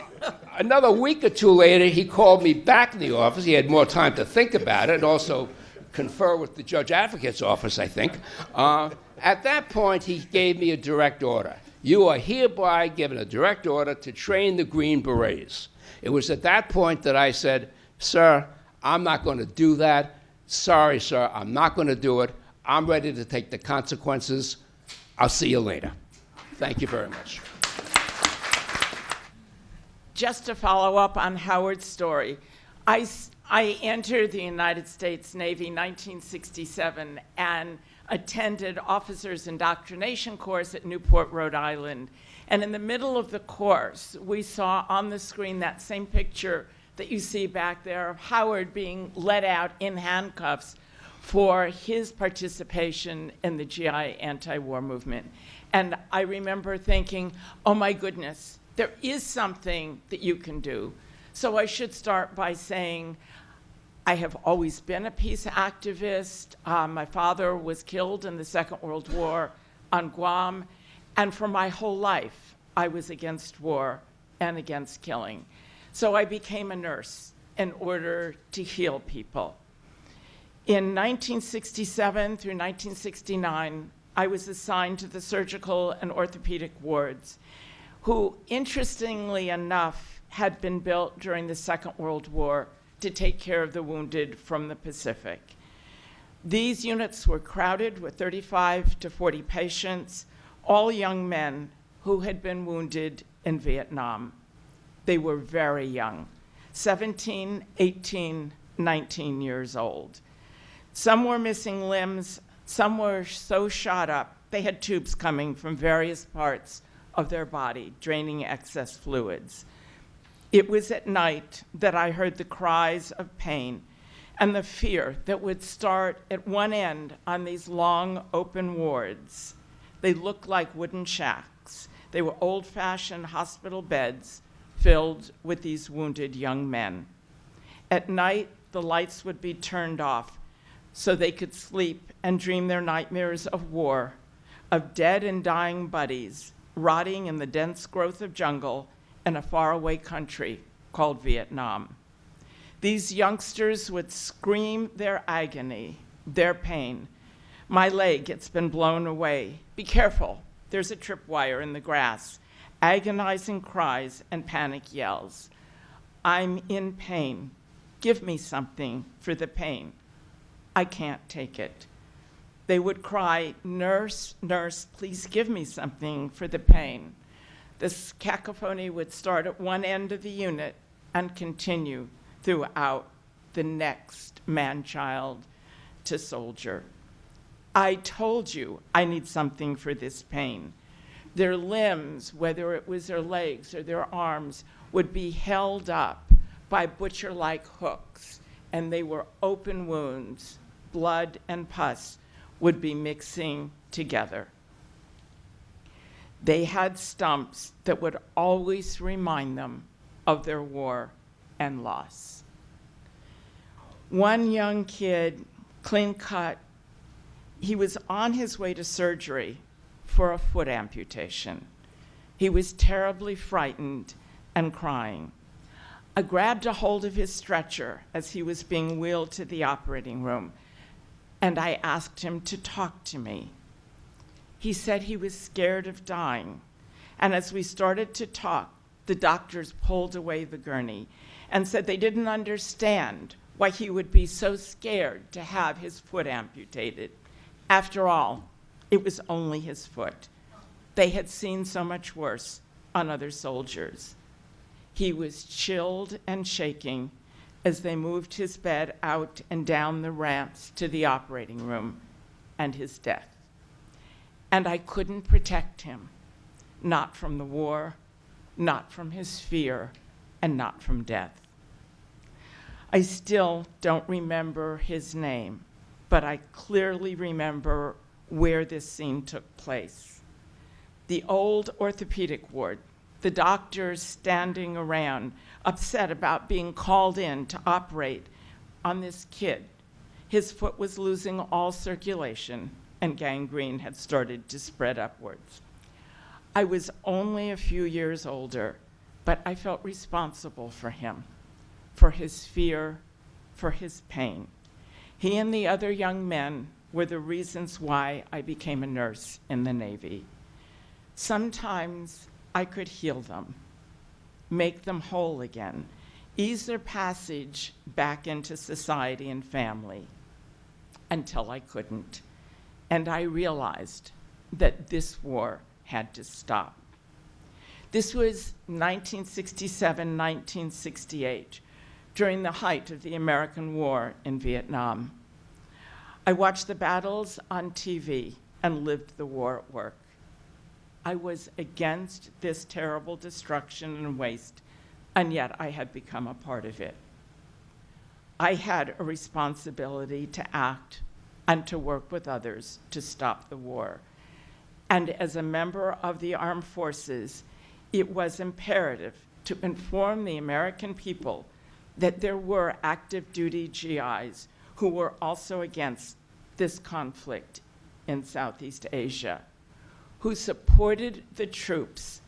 another week or two later, he called me back in the office. He had more time to think about it and also confer with the judge advocate's office, I think. At that point, he gave me a direct order. You are hereby given a direct order to train the Green Berets. It was at that point that I said, sir, I'm not going to do that. Sorry, sir, I'm not going to do it. I'm ready to take the consequences. I'll see you later. Thank you very much. Just to follow up on Howard's story, I entered the United States Navy in 1967 and attended officers' indoctrination course at Newport, Rhode Island. And in the middle of the course, we saw on the screen that same picture that you see back there of Howard being let out in handcuffs for his participation in the GI anti-war movement. And I remember thinking, oh my goodness, there is something that you can do. So I should start by saying I have always been a peace activist. My father was killed in the Second World War on Guam. And for my whole life, I was against war and against killing. So I became a nurse in order to heal people. In 1967 through 1969, I was assigned to the surgical and orthopedic wards, who, interestingly enough, had been built during the Second World War to take care of the wounded from the Pacific. These units were crowded with 35 to 40 patients, all young men who had been wounded in Vietnam. They were very young, 17, 18, 19 years old. Some were missing limbs, some were so shot up, they had tubes coming from various parts of their body, draining excess fluids. It was at night that I heard the cries of pain and the fear that would start at one end on these long open wards. They looked like wooden shacks. They were old-fashioned hospital beds filled with these wounded young men. At night, the lights would be turned off so they could sleep and dream their nightmares of war, of dead and dying buddies rotting in the dense growth of jungle in a faraway country called Vietnam. These youngsters would scream their agony, their pain. My leg, it's been blown away. Be careful, there's a tripwire in the grass. Agonizing cries and panic yells. I'm in pain. Give me something for the pain. I can't take it. They would cry, nurse, nurse, please give me something for the pain. This cacophony would start at one end of the unit and continue throughout the next man-child to soldier. I told you I need something for this pain. Their limbs, whether it was their legs or their arms, would be held up by butcher-like hooks, and they were open wounds. Blood and pus would be mixing together. They had stumps that would always remind them of their war and loss. One young kid, clean cut, he was on his way to surgery for a foot amputation. He was terribly frightened and crying. I grabbed a hold of his stretcher as he was being wheeled to the operating room, and I asked him to talk to me. He said he was scared of dying, and as we started to talk, the doctors pulled away the gurney and said they didn't understand why he would be so scared to have his foot amputated. After all, it was only his foot. They had seen so much worse on other soldiers. He was chilled and shaking as they moved his bed out and down the ramps to the operating room and his death. And I couldn't protect him, not from the war, not from his fear, and not from death. I still don't remember his name, but I clearly remember where this scene took place. The old orthopedic ward, the doctors standing around, upset about being called in to operate on this kid. His foot was losing all circulation, and gangrene had started to spread upwards. I was only a few years older, but I felt responsible for him, for his fear, for his pain. He and the other young men were the reasons why I became a nurse in the Navy. Sometimes I could heal them, make them whole again, ease their passage back into society and family, until I couldn't. And I realized that this war had to stop. This was 1967, 1968, during the height of the American war in Vietnam. I watched the battles on TV and lived the war at work. I was against this terrible destruction and waste, and yet I had become a part of it. I had a responsibility to act and to work with others to stop the war. And as a member of the armed forces, it was imperative to inform the American people that there were active duty GIs who were also against this conflict in Southeast Asia, who supported the troops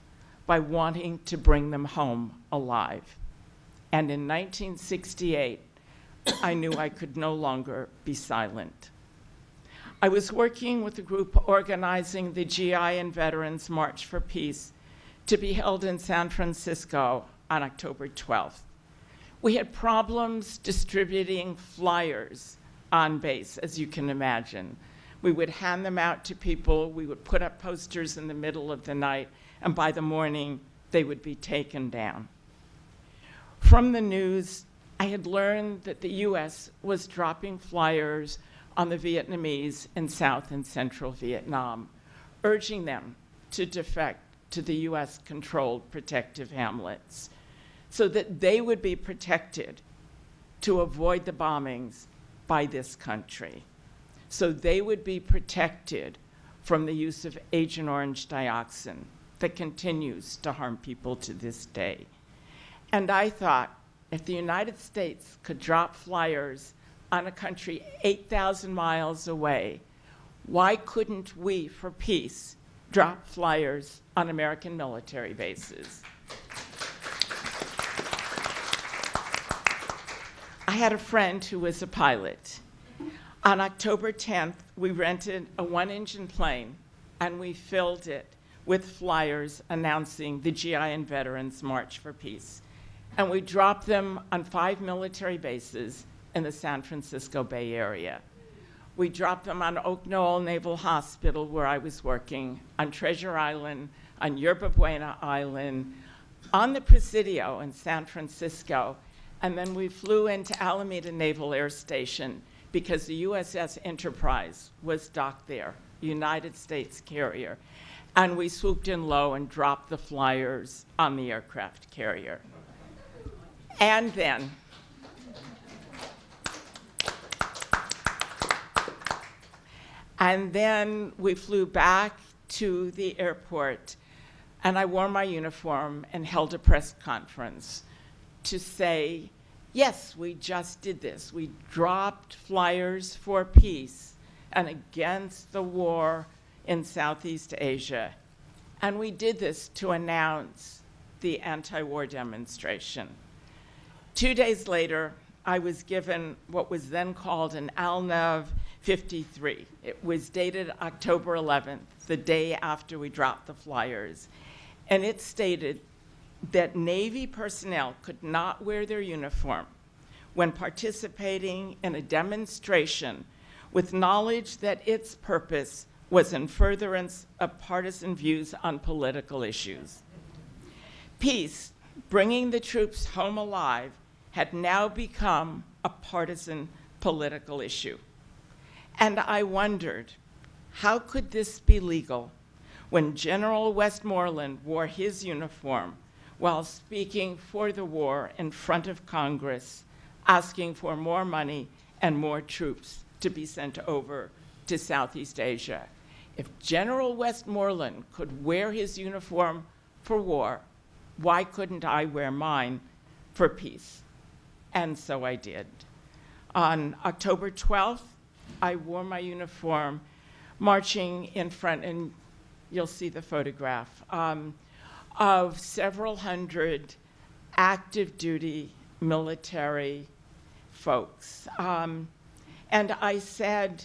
by wanting to bring them home alive. And in 1968, I knew I could no longer be silent. I was working with a group organizing the GI and Veterans March for Peace to be held in San Francisco on October 12th. We had problems distributing flyers on base, as you can imagine. We would hand them out to people, we would put up posters in the middle of the night, and by the morning, they would be taken down. From the news, I had learned that the US was dropping flyers on the Vietnamese in South and Central Vietnam, urging them to defect to the US-controlled protective hamlets so that they would be protected to avoid the bombings by this country. So they would be protected from the use of Agent Orange dioxin that continues to harm people to this day. And I thought, if the United States could drop flyers on a country 8,000 miles away, why couldn't we, for peace, drop flyers on American military bases? I had a friend who was a pilot. On October 10th, we rented a one-engine plane, and we filled it with flyers announcing the GI and Veterans March for Peace. And we dropped them on 5 military bases in the San Francisco Bay Area. We dropped them on Oak Knoll Naval Hospital, where I was working, on Treasure Island, on Yerba Buena Island, on the Presidio in San Francisco, and then we flew into Alameda Naval Air Station because the USS Enterprise was docked there, United States carrier, and we swooped in low and dropped the flyers on the aircraft carrier. And then we flew back to the airport, and I wore my uniform and held a press conference to say, yes, we just did this. We dropped flyers for peace and against the war in Southeast Asia. And we did this to announce the anti-war demonstration. 2 days later, I was given what was then called an ALNAV 53. It was dated October 11th, the day after we dropped the flyers. And it stated that Navy personnel could not wear their uniform when participating in a demonstration with knowledge that its purpose was in furtherance of partisan views on political issues. Peace, bringing the troops home alive, had now become a partisan political issue. And I wondered, how could this be legal when General Westmoreland wore his uniform while speaking for the war in front of Congress, asking for more money and more troops to be sent over to Southeast Asia? If General Westmoreland could wear his uniform for war, why couldn't I wear mine for peace? And so I did. On October 12th, I wore my uniform, marching in front, and you'll see the photograph, of several hundred active duty military folks. And I said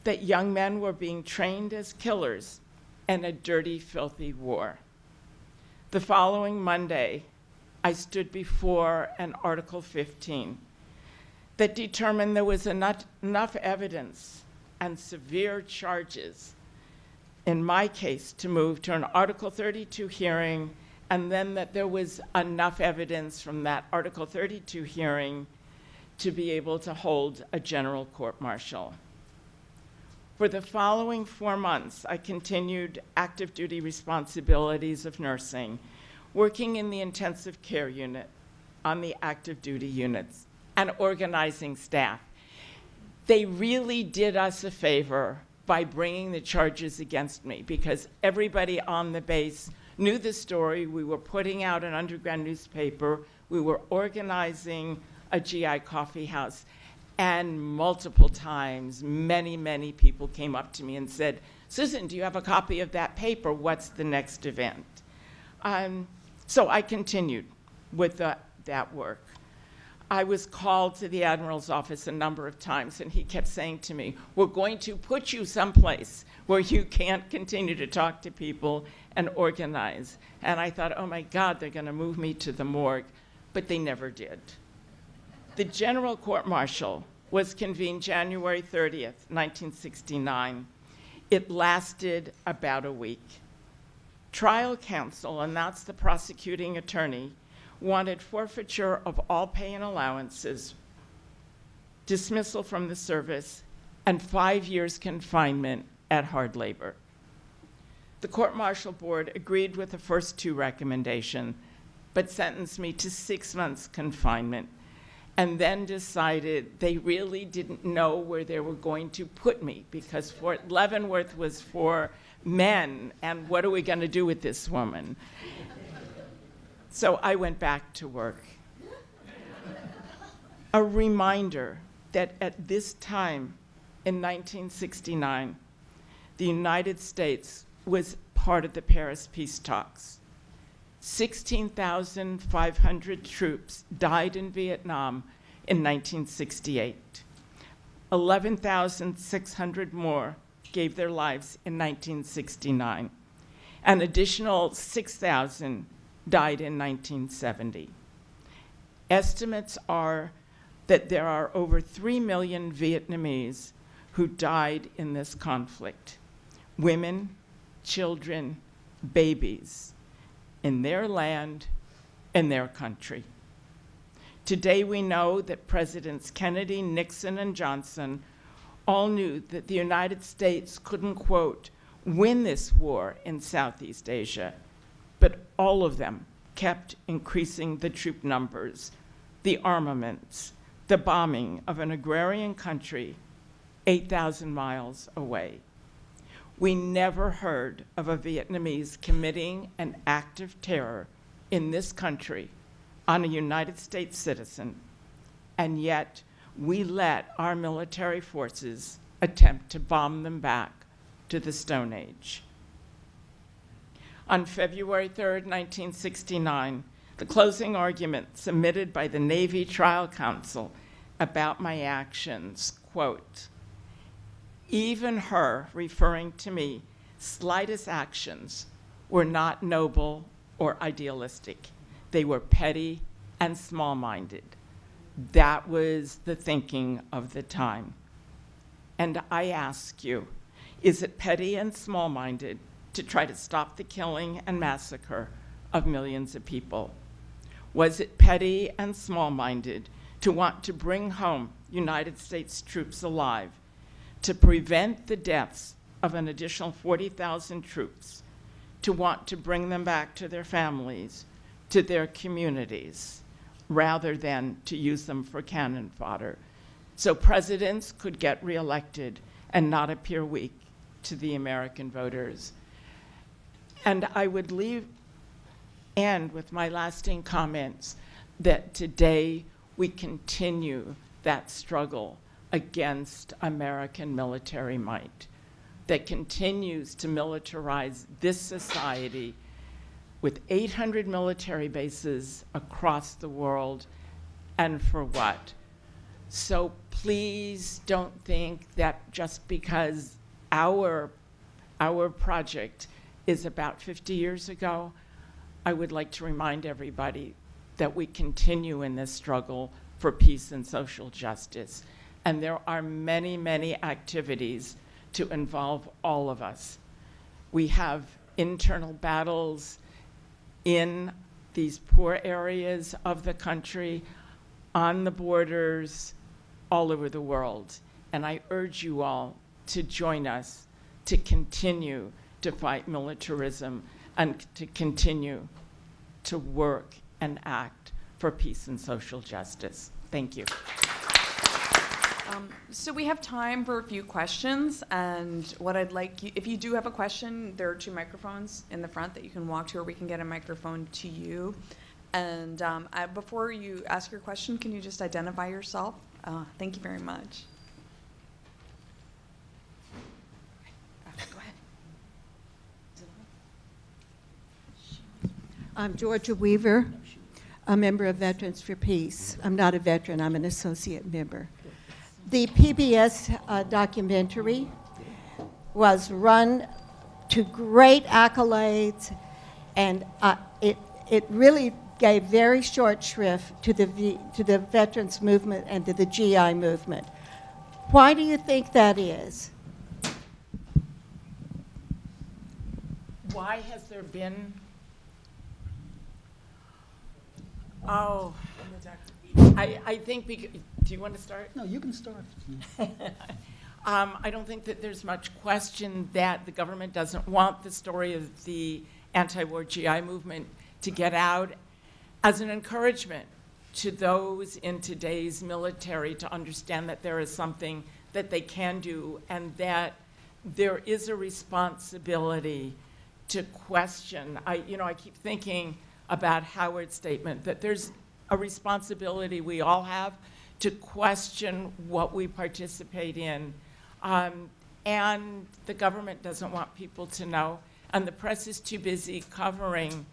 that young men were being trained as killers in a dirty, filthy war. The following Monday, I stood before an Article 15 that determined there was enough evidence and severe charges in my case to move to an Article 32 hearing, and then that there was enough evidence from that Article 32 hearing to be able to hold a general court-martial. For the following 4 months, I continued active duty responsibilities of nursing, working in the intensive care unit on the active duty units and organizing staff. They really did us a favor by bringing the charges against me because everybody on the base knew the story. We were putting out an underground newspaper. We were organizing a GI coffee house. And multiple times, many, many people came up to me and said, "Susan, do you have a copy of that paper? What's the next event?" So I continued with that work. I was called to the Admiral's office a number of times, and he kept saying to me, "We're going to put you someplace where you can't continue to talk to people and organize." And I thought, oh my God, they're going to move me to the morgue. But they never did. The General Court-Martial was convened January 30th, 1969. It lasted about a week. Trial counsel, and that's the prosecuting attorney, wanted forfeiture of all pay and allowances, dismissal from the service, and 5 years confinement at hard labor. The court-martial board agreed with the first two recommendations, but sentenced me to 6 months confinement, and then decided they really didn't know where they were going to put me because Fort Leavenworth was for men, and what are we going to do with this woman? So I went back to work. A reminder that at this time in 1969, the United States was part of the Paris peace talks. 16,500 troops died in Vietnam in 1968. 11,600 more gave their lives in 1969. An additional 6,000 died in 1970. Estimates are that there are over 3 million Vietnamese who died in this conflict. Women, children, babies, in their land, in their country. Today we know that Presidents Kennedy, Nixon, and Johnson all knew that the United States couldn't, quote, win this war in Southeast Asia, but all of them kept increasing the troop numbers, the armaments, the bombing of an agrarian country 8,000 miles away. We never heard of a Vietnamese committing an act of terror in this country on a United States citizen, and yet we let our military forces attempt to bomb them back to the Stone Age. On February 3rd, 1969, the closing argument submitted by the Navy Trial Counsel about my actions, quote, even her, referring to me, slightest actions were not noble or idealistic. They were petty and small-minded. That was the thinking of the time. And I ask you, is it petty and small-minded to try to stop the killing and massacre of millions of people? Was it petty and small-minded to want to bring home United States troops alive, to prevent the deaths of an additional 40,000 troops, to want to bring them back to their families, to their communities, rather than to use them for cannon fodder, so presidents could get reelected and not appear weak to the American voters? And I would end with my lasting comments that today we continue that struggle against American military might that continues to militarize this society with 800 military bases across the world, and for what? So please don't think that just because our project is about 50 years ago, I would like to remind everybody that we continue in this struggle for peace and social justice. And there are many, many activities to involve all of us. We have internal battles in these poor areas of the country, on the borders, all over the world. And I urge you all to join us to continue to fight militarism and to continue to work and act for peace and social justice. Thank you. So we have time for a few questions, and what I'd like you, if you do have a question, there are 2 microphones in the front that you can walk to, or we can get a microphone to you. And before you ask your question, can you just identify yourself? Thank you very much. Go ahead. I'm Georgia Weaver, a member of Veterans for Peace. I'm not a veteran, I'm an associate member. The PBS documentary was run to great accolades, and it really gave very short shrift to the veterans movement and to the GI movement. Why do you think that is? Why has there been? Oh, I think because, do you want to start? No, you can start. I don't think that there's much question that the government doesn't want the story of the anti-war GI movement to get out as an encouragement to those in today's military to understand that there is something that they can do and that there is a responsibility to question. I keep thinking about Howard's statement that there's a responsibility we all have to question what we participate in. And the government doesn't want people to know, and the press is too busy covering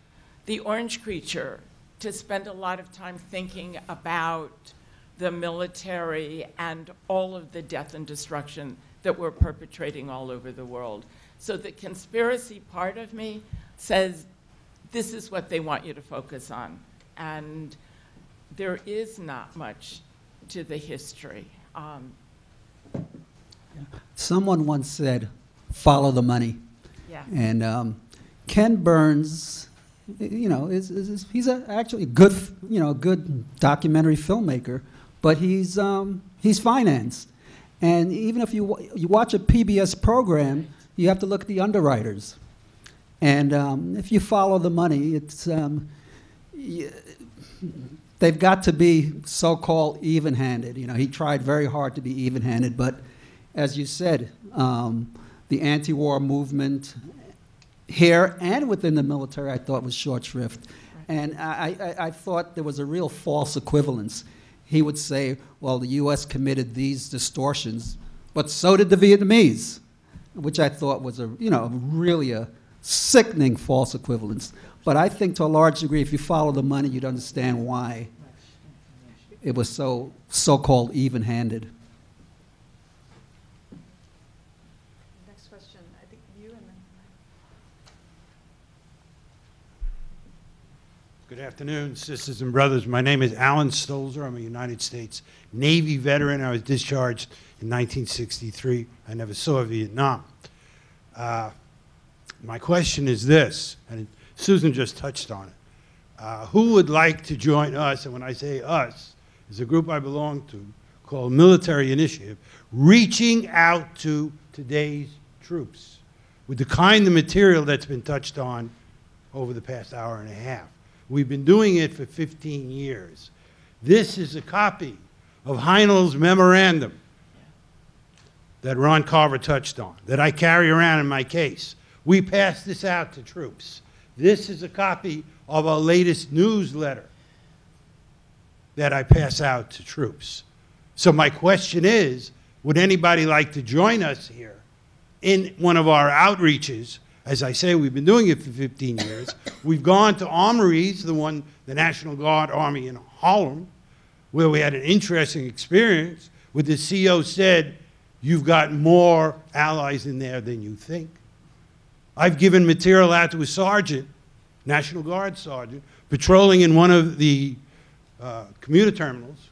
the orange creature to spend a lot of time thinking about the military and all of the death and destruction that we're perpetrating all over the world. So the conspiracy part of me says, this is what they want you to focus on. And there is not much to the history. Someone once said, follow the money. Yeah. And Ken Burns, he's actually a good documentary filmmaker, but he's financed. And even if you watch a PBS program, you have to look at the underwriters. And if you follow the money, it's they've got to be so-called even-handed. He tried very hard to be even-handed, but as you said, the anti-war movement here and within the military, I thought was short shrift. Right. And I thought there was a real false equivalence. He would say, well, the U.S. committed these distortions, but so did the Vietnamese, which I thought was really a sickening false equivalence. But I think to a large degree, if you follow the money, you'd understand why it was so-called even-handed. Next question, I think you and then. Good afternoon, sisters and brothers. My name is Alan Stolzer. I'm a United States Navy veteran. I was discharged in 1963. I never saw Vietnam. My question is this, and Susan just touched on it. Who would like to join us, and when I say us, is a group I belong to called Military Initiative, reaching out to today's troops with the kind of material that's been touched on over the past hour and a half. We've been doing it for 15 years. This is a copy of Heinel's memorandum that Ron Carver touched on, that I carry around in my case. We pass this out to troops. This is a copy of our latest newsletter that I pass out to troops. So my question is, would anybody like to join us here in one of our outreaches? As I say, we've been doing it for 15 years. We've gone to armories, the National Guard Army in Harlem, where we had an interesting experience where the CO said, you've got more allies in there than you think. I've given material out to a sergeant, National Guard sergeant, patrolling in one of the commuter terminals,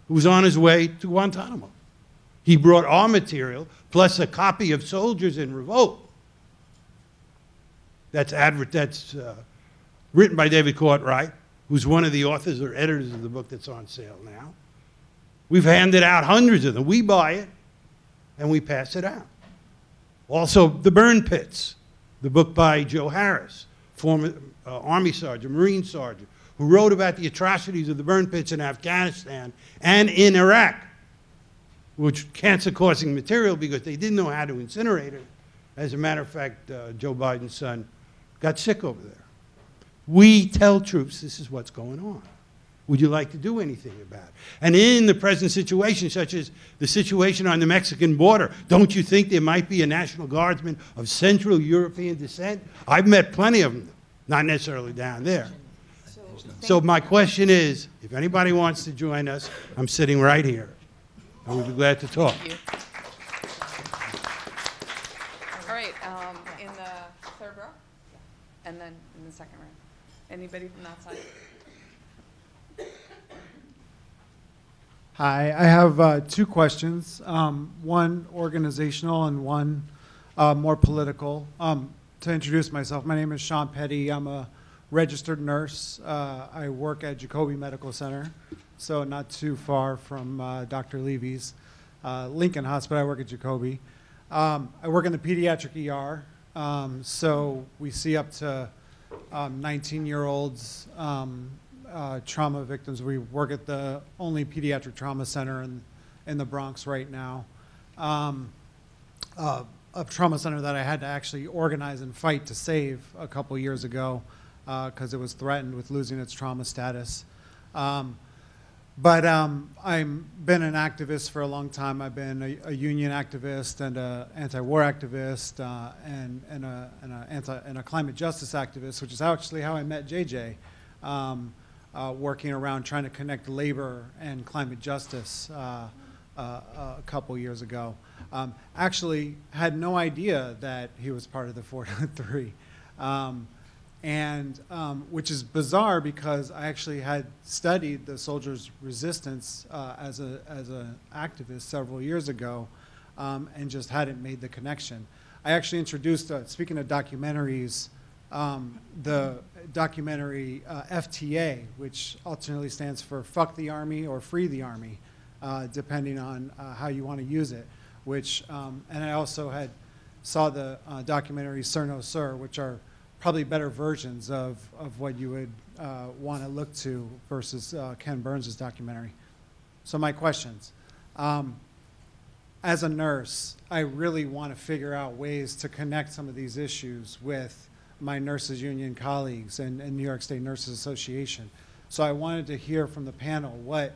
who was on his way to Guantanamo. He brought our material, plus a copy of Soldiers in Revolt. That's written by David Courtwright, who's one of the authors or editors of the book that's on sale now. We've handed out hundreds of them. We buy it, and we pass it out. Also, The Burn Pits, the book by Joe Harris, former Army Sergeant, Marine Sergeant, who wrote about the atrocities of the burn pits in Afghanistan and in Iraq, which cancer-causing material because they didn't know how to incinerate it. As a matter of fact, Joe Biden's son got sick over there. We tell troops this is what's going on. Would you like to do anything about it? And in the present situation, such as the situation on the Mexican border, don't you think there might be a National Guardsman of Central European descent? I've met plenty of them, not necessarily down there. So my question is, if anybody wants to join us, I'm sitting right here. I would be glad to talk. Thank you. All right, in the third row, and then in the second row. Anybody from that side? Hi, I have two questions, one organizational and one more political. To introduce myself, my name is Sean Petty. I'm a registered nurse. I work at Jacoby Medical Center, so not too far from Dr. Levy's. Lincoln Hospital, I work at Jacoby. I work in the pediatric ER, so we see up to 19-year-olds trauma victims. We work at the only pediatric trauma center in the Bronx right now. A trauma center that I had to actually organize and fight to save a couple years ago because it was threatened with losing its trauma status. But I've been an activist for a long time. I've been a union activist and an anti-war activist and a climate justice activist, which is actually how I met JJ, working around trying to connect labor and climate justice a couple years ago. Actually had no idea that he was part of the 403. Which is bizarre because I actually had studied the soldiers' resistance as an activist several years ago and just hadn't made the connection. I actually introduced, speaking of documentaries, the documentary FTA, which alternately stands for Fuck the Army or Free the Army, depending on how you want to use it, which, and I also saw the documentary Sir No Sir, which are probably better versions of what you would want to look to versus Ken Burns' documentary. So my questions. As a nurse, I really want to figure out ways to connect some of these issues with my nurses union colleagues and New York State Nurses Association. So I wanted to hear from the panel what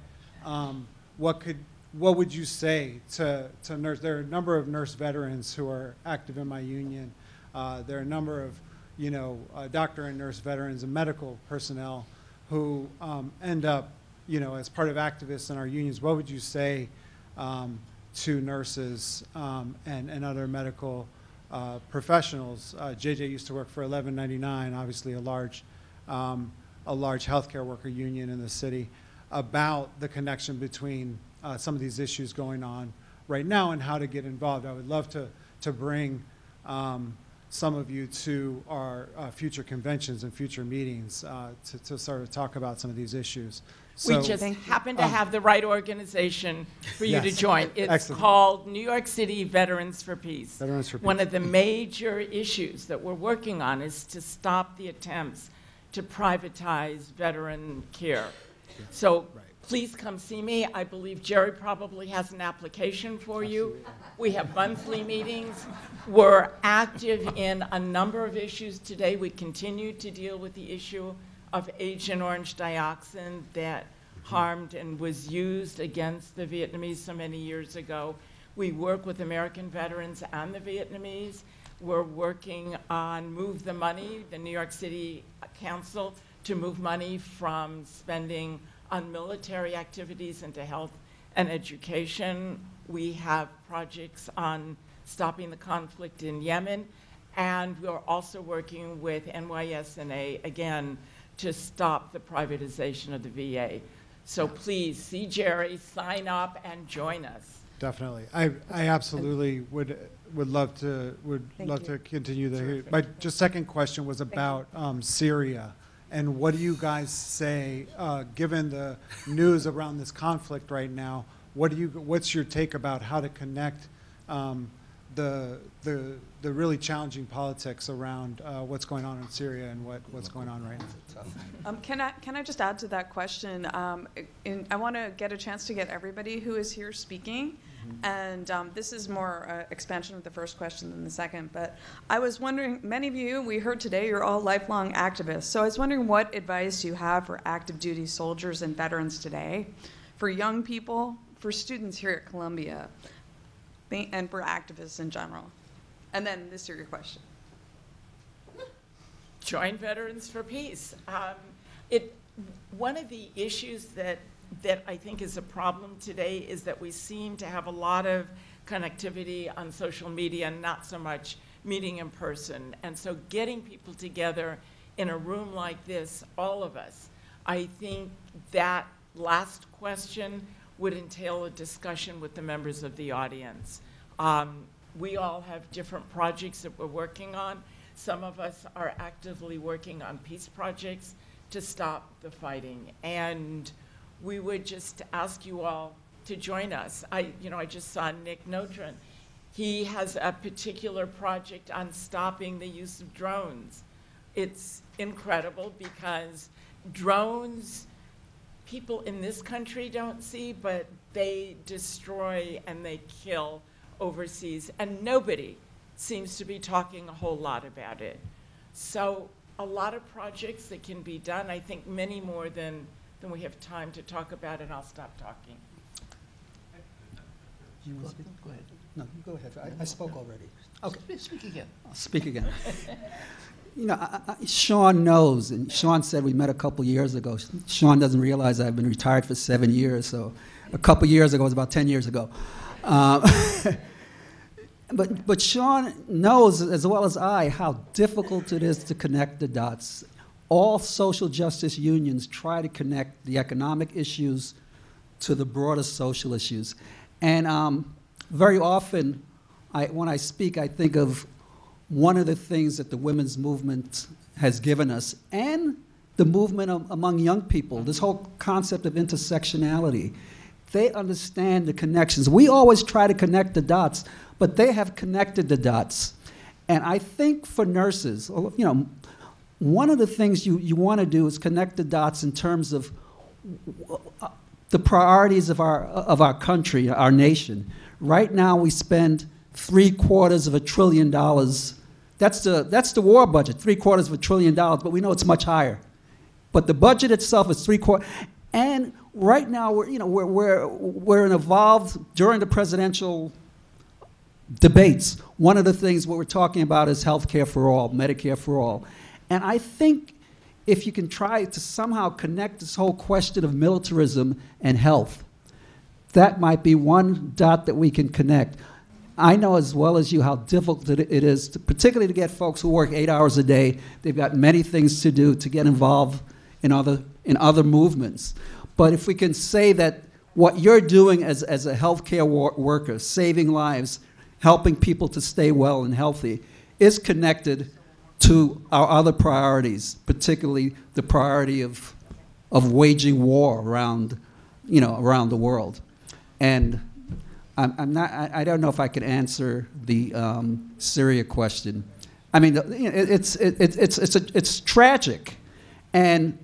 would you say to nurse? There are a number of nurse veterans who are active in my union. There are a number of doctor and nurse veterans and medical personnel who end up, as part of activists in our unions, what would you say to nurses and other medical professionals? JJ used to work for 1199, obviously a large healthcare worker union in the city, about the connection between some of these issues going on right now and how to get involved. I would love to bring some of you to our future conventions and future meetings to sort of talk about some of these issues. We just happen to have the right organization for you to Yes. join. It's Excellent. called New York City Veterans for Peace. Veterans for One Peace. of the major issues that we're working on is to stop the attempts to privatize veteran care. So please come see me. I believe Jerry probably has an application for you. We have monthly meetings. We're active in a number of issues today. We continue to deal with the issue of Agent Orange dioxin that harmed and was used against the Vietnamese so many years ago. We work with American veterans and the Vietnamese. We're working on Move the Money, the New York City Council, to move money from spending on military activities into health and education. We have projects on stopping the conflict in Yemen, and we're also working with NYSNA, again, to stop the privatization of the VA. So please see Jerry, sign up, and join us. Definitely. I absolutely would love to continue the. My just second question was about Syria, and what do you guys say, given the news around this conflict right now? What's your take about how to connect the really challenging politics around what's going on in Syria and what's going on right now? Can I just add to that question? I want to get a chance to get everybody who is here speaking, and this is more expansion of the first question than the second. But I was wondering, many of you we heard today, you're all lifelong activists. So I was wondering what advice you have for active duty soldiers and veterans today, for young people, for students here at Columbia, and for activists in general. And then this is your question. Join Veterans for Peace. One of the issues that I think is a problem today is that we seem to have a lot of connectivity on social media and not so much meeting in person. And so getting people together in a room like this, all of us, I think that last question would entail a discussion with the members of the audience. We all have different projects that we're working on. Some of us are actively working on peace projects to stop the fighting. And we would just ask you all to join us. I just saw Nick Notran. He has a particular project on stopping the use of drones. It's incredible because drones, people in this country don't see, but they destroy and they kill overseas, and nobody seems to be talking a whole lot about it. So a lot of projects that can be done, I think many more than we have time to talk about, and I'll stop talking. You want to speak? Go ahead. No, you go ahead. I spoke already. Okay. Speak again. I'll speak again. Sean knows, and Sean said we met a couple years ago. Sean doesn't realize I've been retired for 7 years, so a couple years ago was about 10 years ago. But Sean knows as well as I how difficult it is to connect the dots. All social justice unions try to connect the economic issues to the broader social issues. And very often, when I speak, I think of one of the things that the women's movement has given us, and the movement among young people, this whole concept of intersectionality. They understand the connections. We always try to connect the dots, but they have connected the dots. And I think for nurses, one of the things you want to do is connect the dots in terms of the priorities of our country, our nation. Right now, we spend $750 billion. That's the war budget, $750 billion, but we know it's much higher. But the budget itself is $750 billion. And right now, we're involved during the presidential debates. One of the things what we're talking about is health care for all, Medicare for all. And I think if you can try to somehow connect this whole question of militarism and health, that might be one dot that we can connect. I know as well as you how difficult it is, particularly to get folks who work 8 hours a day. They've got many things to do to get involved in other movements. But if we can say that what you're doing as a healthcare worker, saving lives, helping people to stay well and healthy, is connected to our other priorities, particularly the priority of waging war around the world. And I don't know if I could answer the Syria question. I mean, it's tragic, and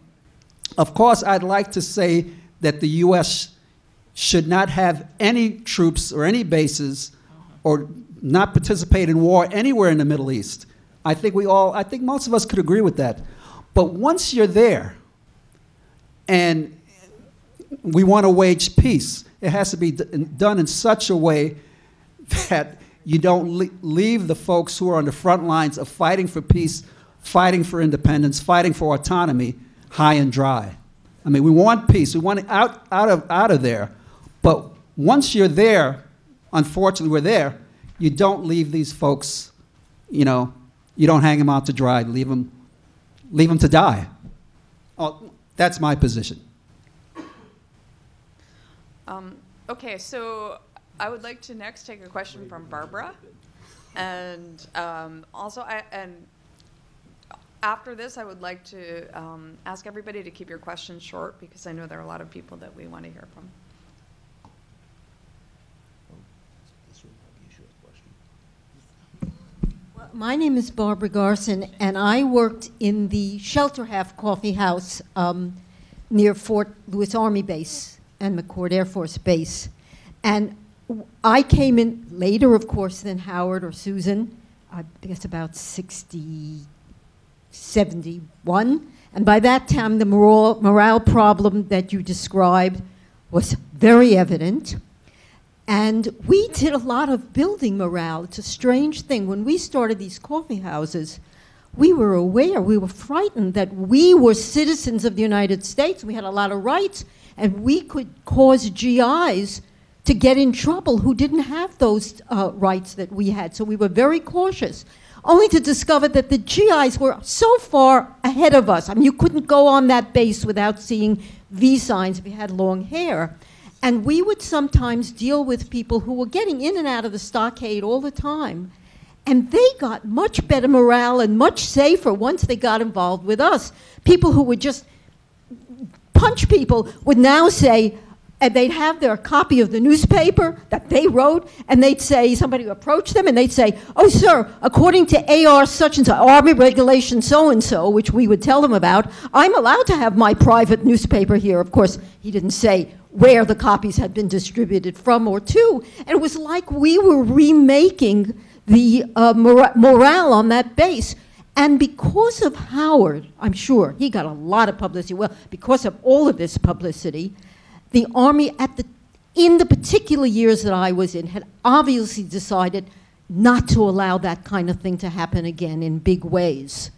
of course, I'd like to say that the U.S. should not have any troops or any bases, or not participate in war anywhere in the Middle East. I think most of us could agree with that. But once you're there, and we want to wage peace, it has to be done in such a way that you don't leave the folks who are on the front lines of fighting for peace, fighting for independence, fighting for autonomy, high and dry. I mean, we want peace. We want it out of there. But once you're there, unfortunately, we're there. You don't leave these folks. You don't hang them out to dry. Leave them to die. Oh, that's my position. Okay, so I would like to next take a question from Barbara, and also after this, I would like to ask everybody to keep your questions short, because I know there are a lot of people that we want to hear from. Well, my name is Barbara Garson, and I worked in the Shelter Half Coffee House near Fort Lewis Army Base and McCord Air Force Base. And I came in later, of course, than Howard or Susan, I guess about 71. And by that time, the morale problem that you described was very evident. And we did a lot of building morale. It's a strange thing. When we started these coffee houses, we were aware, we were frightened that we were citizens of the United States. We had a lot of rights, and we could cause GIs to get in trouble who didn't have those rights that we had. So we were very cautious, only to discover that the GIs were so far ahead of us. I mean, you couldn't go on that base without seeing V signs if you had long hair. And we would sometimes deal with people who were getting in and out of the stockade all the time. And they got much better morale and much safer once they got involved with us. People who would just punch people would now say, and they'd have their copy of the newspaper that they wrote, and they'd say, somebody would approach them, and they'd say, oh, sir, according to AR such and such, Army Regulation so-and-so, which we would tell them about, I'm allowed to have my private newspaper here. Of course, he didn't say where the copies had been distributed from or to, and it was like we were remaking the morale on that base. And because of Howard, I'm sure, he got a lot of publicity. Well, because of all of this publicity, the Army in the particular years that I was in had obviously decided not to allow that kind of thing to happen again in big ways.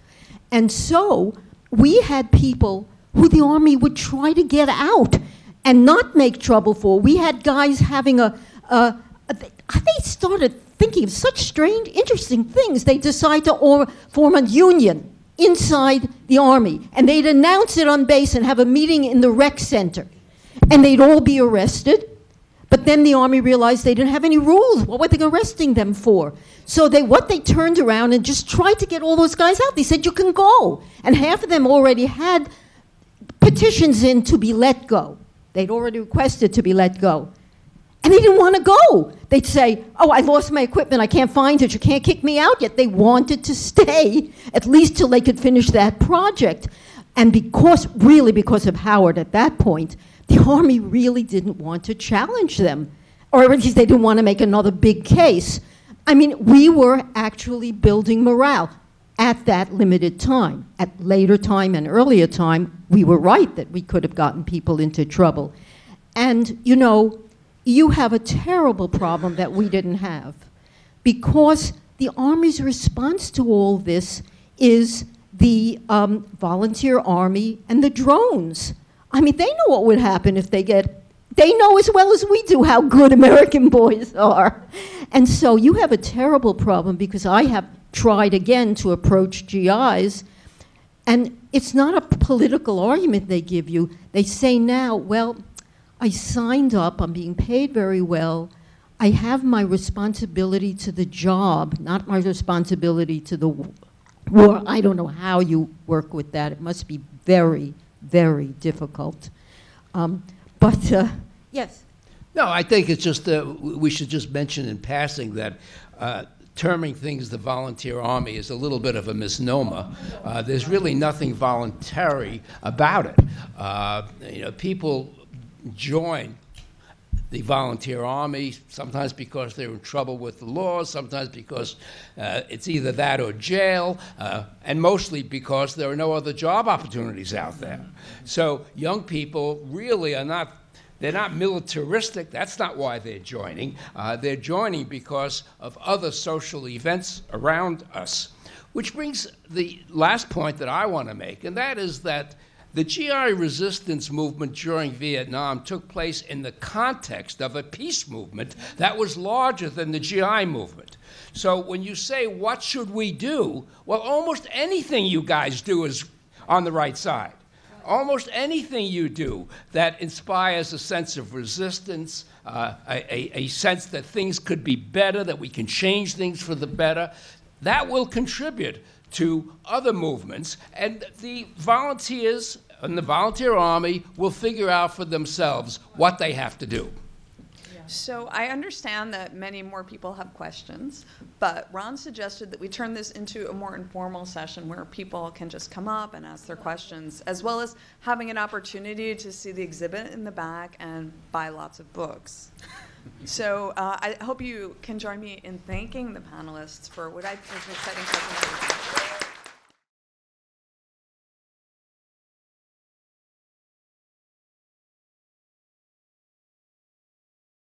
And so we had people who the Army would try to get out and not make trouble for. We had guys having they started thinking of such strange, interesting things. They decided to form a union inside the Army, and they'd announce it on base and have a meeting in the rec center. And they'd all be arrested, but then the Army realized they didn't have any rules. What were they arresting them for? So they turned around and just tried to get all those guys out. They said, you can go. And half of them already had petitions in to be let go. They'd already requested to be let go. And they didn't want to go. They'd say, oh, I lost my equipment, I can't find it, you can't kick me out yet. They wanted to stay, at least till they could finish that project. And because of Howard at that point, the Army really didn't want to challenge them, or at least they didn't want to make another big case. I mean, we were actually building morale at that limited time. At later time and earlier time, we were right that we could have gotten people into trouble. And, you have a terrible problem that we didn't have. because the Army's response to all this is the volunteer Army and the drones. I mean, they know what would happen if they know as well as we do how good American boys are. And so you have a terrible problem, because I have tried again to approach GIs, and it's not a political argument they give you. They say now, well, I signed up, I'm being paid very well, I have my responsibility to the job, not my responsibility to the war. I don't know how you work with that. It must be very, very difficult. Yes. No, I think it's just, we should just mention in passing that terming things the volunteer army is a little bit of a misnomer. There's really nothing voluntary about it. People join the volunteer army, sometimes because they're in trouble with the laws, sometimes because it's either that or jail, and mostly because there are no other job opportunities out there. So young people really are not, they're not militaristic. That's not why they're joining. They're joining because of other social events around us. Which brings the last point that I want to make, and that is that the GI resistance movement during Vietnam took place in the context of a peace movement that was larger than the GI movement. So when you say, what should we do? Well, almost anything you guys do is on the right side. Almost anything you do that inspires a sense of resistance, a sense that things could be better, that we can change things for the better, that will contribute to other movements, and the volunteers and the volunteer army will figure out for themselves what they have to do. So I understand that many more people have questions, but Ron suggested that we turn this into a more informal session where people can just come up and ask their questions, as well as having an opportunity to see the exhibit in the back and buy lots of books. So I hope you can join me in thanking the panelists for what I think is an exciting presentation.